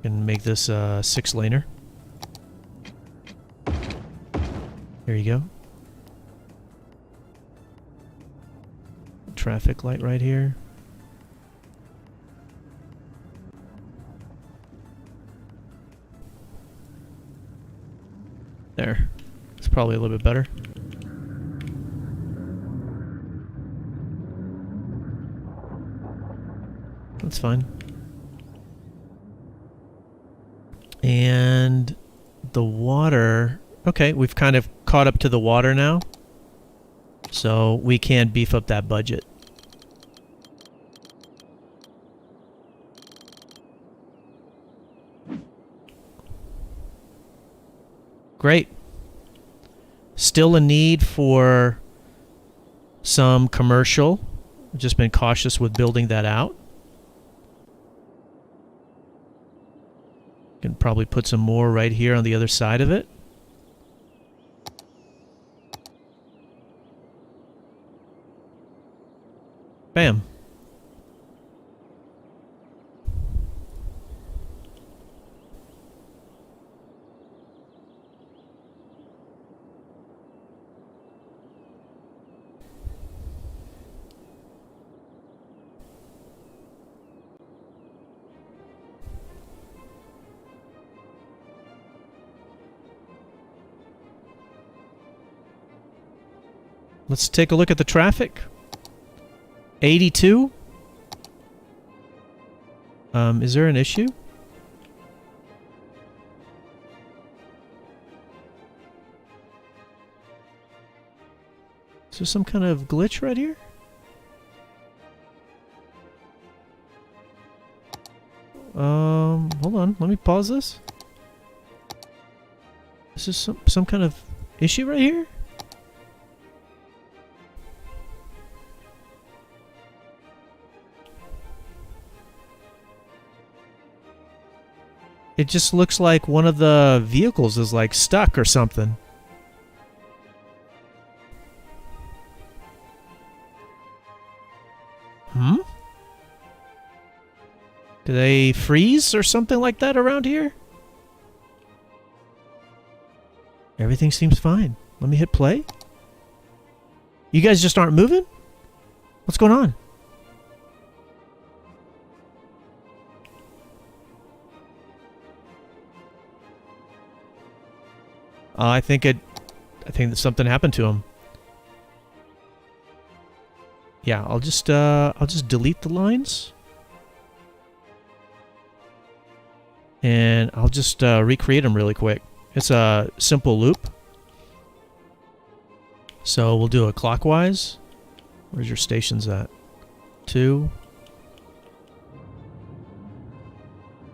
[SPEAKER 1] Can make this a 6-laner. There you go. Traffic light right here. There. It's probably a little bit better. That's fine. And the water... Okay, we've kind of caught up to the water now. So we can beef up that budget. Great. Still a need for some commercial. I've just been cautious with building that out. Can probably put some more right here on the other side of it. Bam. Let's take a look at the traffic. 82. Is there an issue? Is there some kind of glitch right here? Hold on. Let me pause this. Is this some kind of issue right here? It just looks like one of the vehicles is like stuck or something. Hmm? Do they freeze or something like that around here? Everything seems fine. Let me hit play. You guys just aren't moving? What's going on? I think that something happened to him. Yeah, I'll just delete the lines. And I'll just recreate them really quick. It's a simple loop. So we'll do a clockwise. Where's your stations at? 2,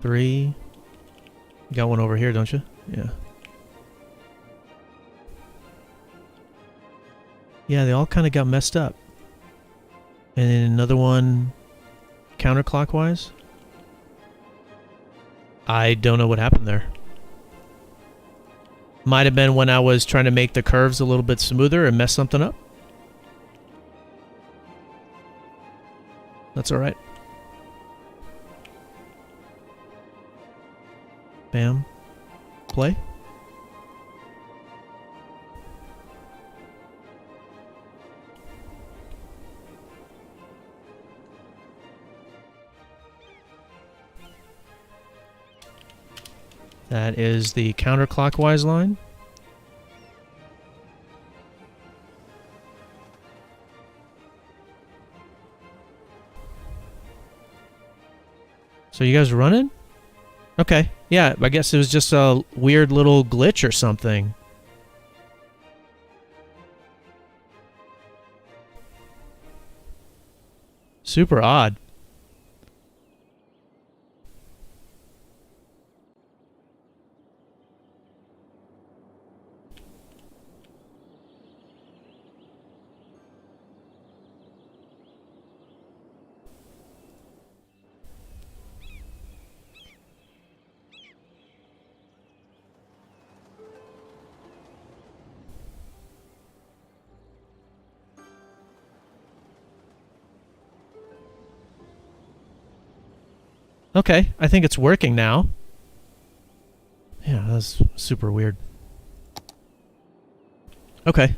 [SPEAKER 1] 3. You got one over here, don't you? Yeah. Yeah, they all kind of got messed up. And then another one counterclockwise. I don't know what happened there. Might have been when I was trying to make the curves a little bit smoother and mess something up. That's alright. Bam. Play. That is the counterclockwise line. So you guys running? Okay. Yeah, I guess it was just a weird little glitch or something. Super odd. Okay, I think it's working now. Yeah, that's super weird. Okay.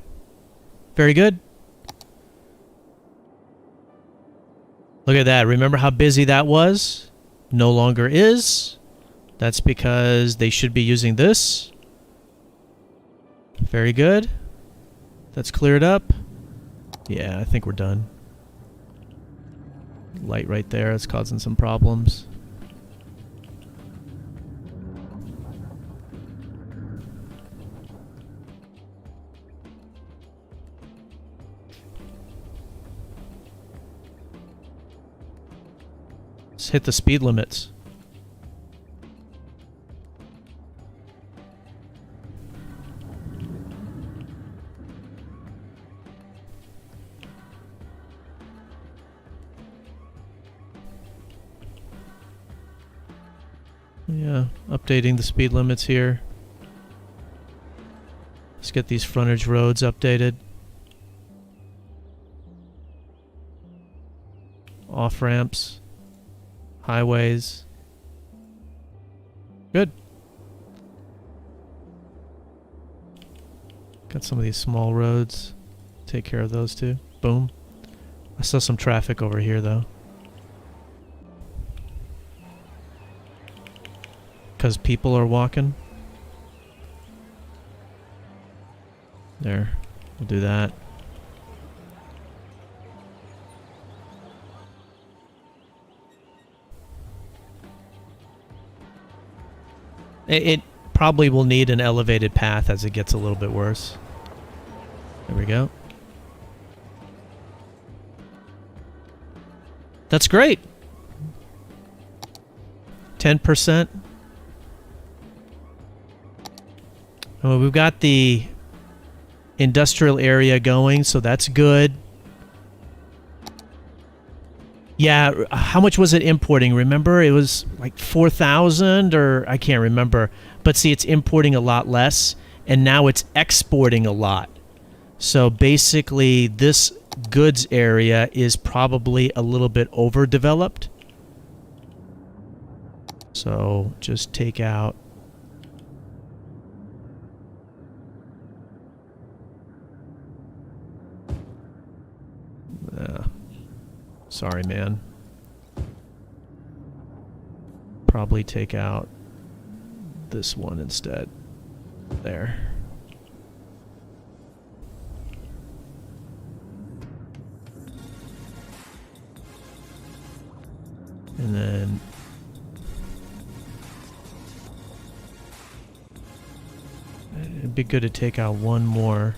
[SPEAKER 1] Very good. Look at that. Remember how busy that was? No longer is. That's because they should be using this. Very good. That's cleared up. Yeah, I think we're done. Light right there. It's causing some problems. Let's hit the speed limits. Yeah, updating the speed limits here. Let's get these frontage roads updated. Off-ramps. Highways. Good. Got some of these small roads. Take care of those too. Boom. I saw some traffic over here though. Because people are walking. There. We'll do that. It probably will need an elevated path as it gets a little bit worse. There we go. That's great. 10%. Well, we've got the industrial area going, so that's good. Yeah, how much was it importing? Remember, it was like 4,000 or I can't remember. But see, it's importing a lot less, and now it's exporting a lot. So basically, this goods area is probably a little bit overdeveloped. So just take out. Sorry, man. Probably take out this one instead. There. be good to take out one more.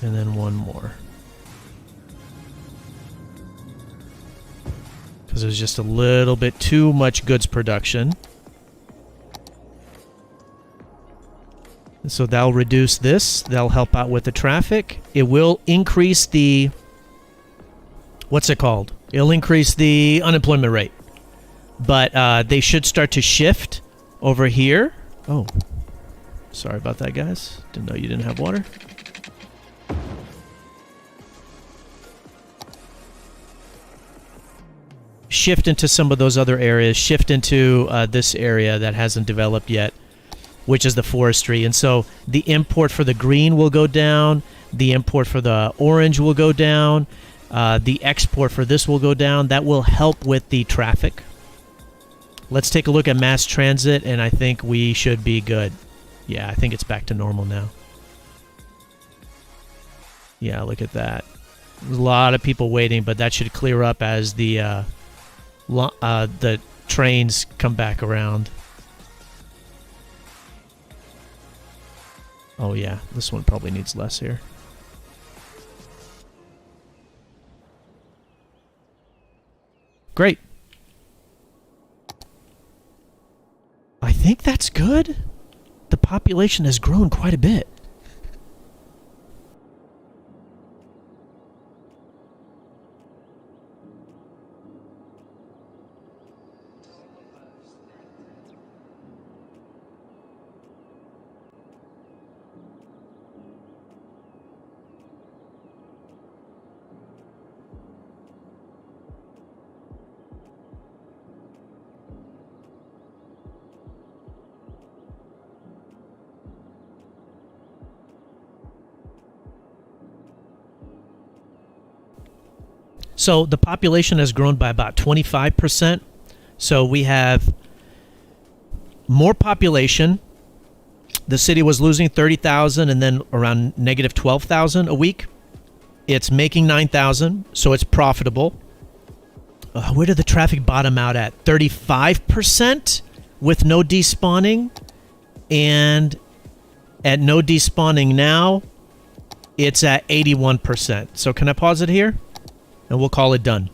[SPEAKER 1] And then one more. Because there's just a little bit too much goods production. So that'll reduce this. That'll help out with the traffic. It will increase the... What's it called? It'll increase the unemployment rate. But they should start to shift over here. Oh. Sorry about that, guys. Didn't know you didn't have water. Shift into some of those other areas. Shift into this area that hasn't developed yet, which is the forestry. And so the import for the green will go down. The import for the orange will go down. The export for this will go down. That will help with the traffic. Let's take a look at mass transit, and I think we should be good. Yeah, I think it's back to normal now. Yeah, look at that. There's a lot of people waiting, but that should clear up as the trains come back around. Oh yeah, this one probably needs less here. Great. I think that's good. The population has grown quite a bit. So the population has grown by about 25%. So we have more population. The city was losing 30,000 and then around negative 12,000 a week. It's making 9,000, so it's profitable. Where did the traffic bottom out at? 35% with no despawning. And at no despawning now, it's at 81%. So can I pause it here? And we'll call it done.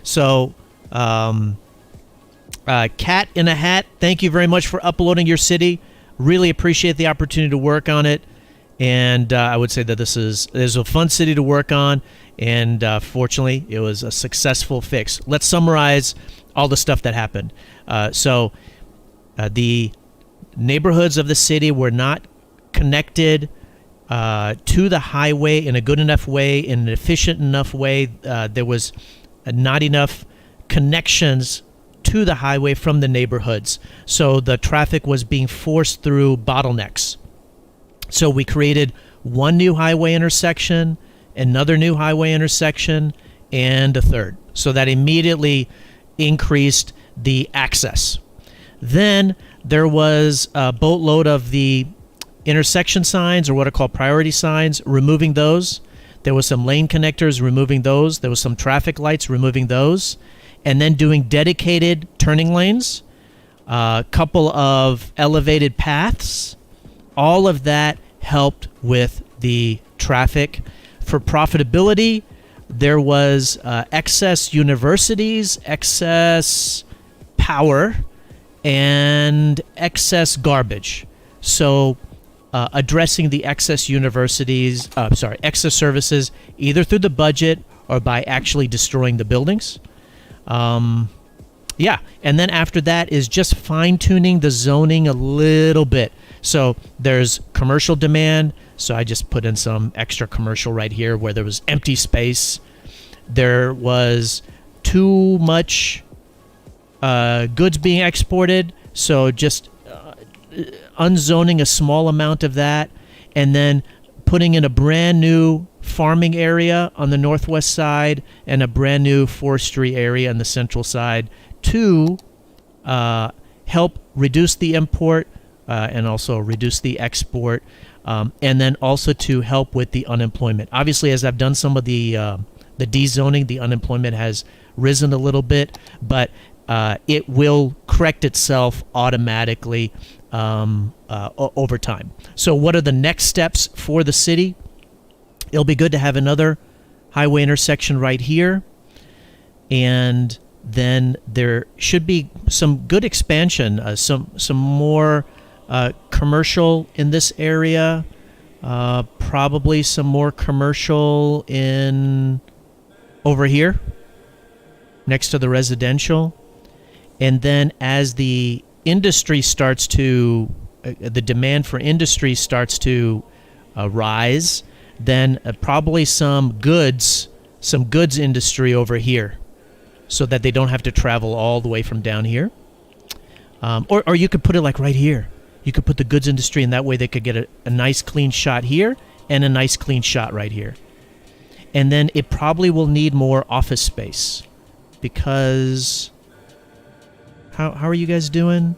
[SPEAKER 1] So, Cat in a Hat, thank you very much for uploading your city. Really appreciate the opportunity to work on it. And I would say that this is a fun city to work on. And fortunately, it was a successful fix. Let's summarize all the stuff that happened. The neighborhoods of the city were not connected to the highway in a good enough way, in an efficient enough way. There was not enough connections to the highway from the neighborhoods. So the traffic was being forced through bottlenecks. So we created one new highway intersection, another new highway intersection, and a third. So that immediately increased the access. Then there was a boatload of the intersection signs, or what are called priority signs, removing those. There was some lane connectors, removing those. There was some traffic lights, removing those. And then doing dedicated turning lanes, a couple of elevated paths. All of that helped with the traffic. For profitability, there was excess universities, excess power, and excess garbage. So addressing the excess excess services, either through the budget or by actually destroying the buildings. Yeah, and then after that is just fine-tuning the zoning a little bit. So there's commercial demand, so I just put in some extra commercial right here where there was empty space. There was too much goods being exported, so just unzoning a small amount of that, and then putting in a brand new farming area on the northwest side and a brand new forestry area on the central side to help reduce the import and also reduce the export, and then also to help with the unemployment. Obviously, as I've done some of the dezoning, the unemployment has risen a little bit, but it will correct itself automatically over time. So what are the next steps for the city? It'll be good to have another highway intersection right here, and then there should be some good expansion, some more commercial in this area, probably some more commercial in over here next to the residential. And then as the industry starts to the demand for industry starts to rise, then probably some goods industry over here, so that they don't have to travel all the way from down here. Or you could put it like right here. You could put the goods industry, and that way they could get a nice clean shot here and a nice clean shot right here. And then it probably will need more office space, because how are you guys doing?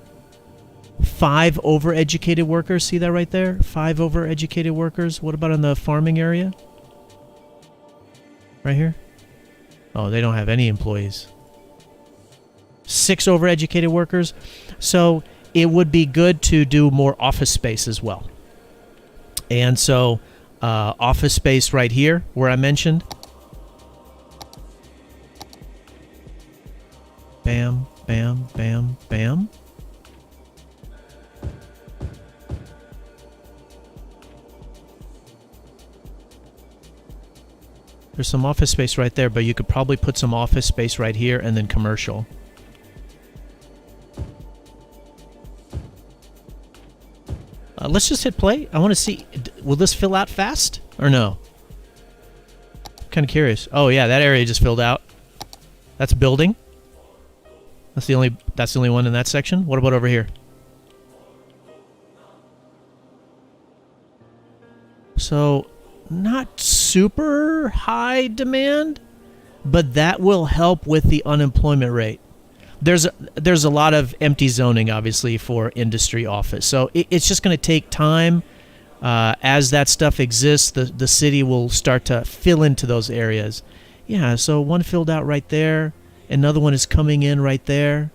[SPEAKER 1] 5 overeducated workers. See that right there? 5 overeducated workers. What about in the farming area? Right here? Oh, they don't have any employees. 6 overeducated workers. So it would be good to do more office space as well. And so office space right here where I mentioned. Bam, bam, bam, bam. There's some office space right there, but you could probably put some office space right here and then commercial. Let's just hit play. I want to see, will this fill out fast or no? Kind of curious. Oh yeah, that area just filled out. That's building. That's the only one in that section. What about over here? So not super high demand, but that will help with the unemployment rate. There's a lot of empty zoning, obviously, for industry office. So it's just going to take time. As that stuff exists, the city will start to fill into those areas. Yeah, so one filled out right there. Another one is coming in right there.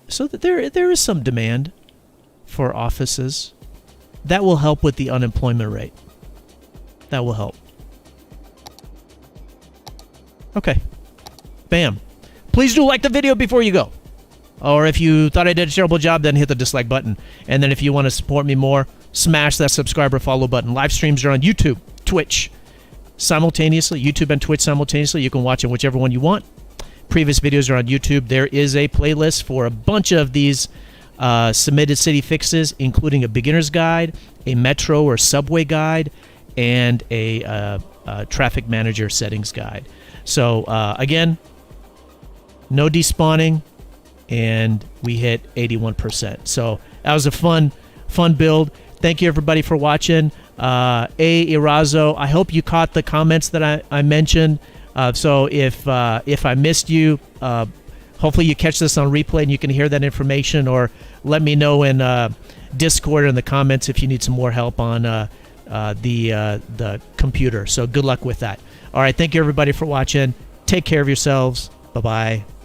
[SPEAKER 1] So that there is some demand for offices. That will help with the unemployment rate. That will help. Okay. Bam. Please do like the video before you go. Or if you thought I did a terrible job, then hit the dislike button. And then if you want to support me more, smash that subscribe or follow button. Live streams are on YouTube, Twitch, simultaneously. YouTube and Twitch simultaneously. You can watch them whichever one you want. Previous videos are on YouTube. There is a playlist for a bunch of these submitted city fixes, including a beginner's guide, a metro or subway guide, and a traffic manager settings guide. So again, no despawning, and we hit 81%. So that was a fun build. Thank you everybody for watching. Irazo, I hope you caught the comments that I mentioned. So if I missed you, hopefully you catch this on replay and you can hear that information, or let me know in Discord or in the comments if you need some more help on the computer. So good luck with that. All right, thank you everybody for watching. Take care of yourselves. Bye-bye.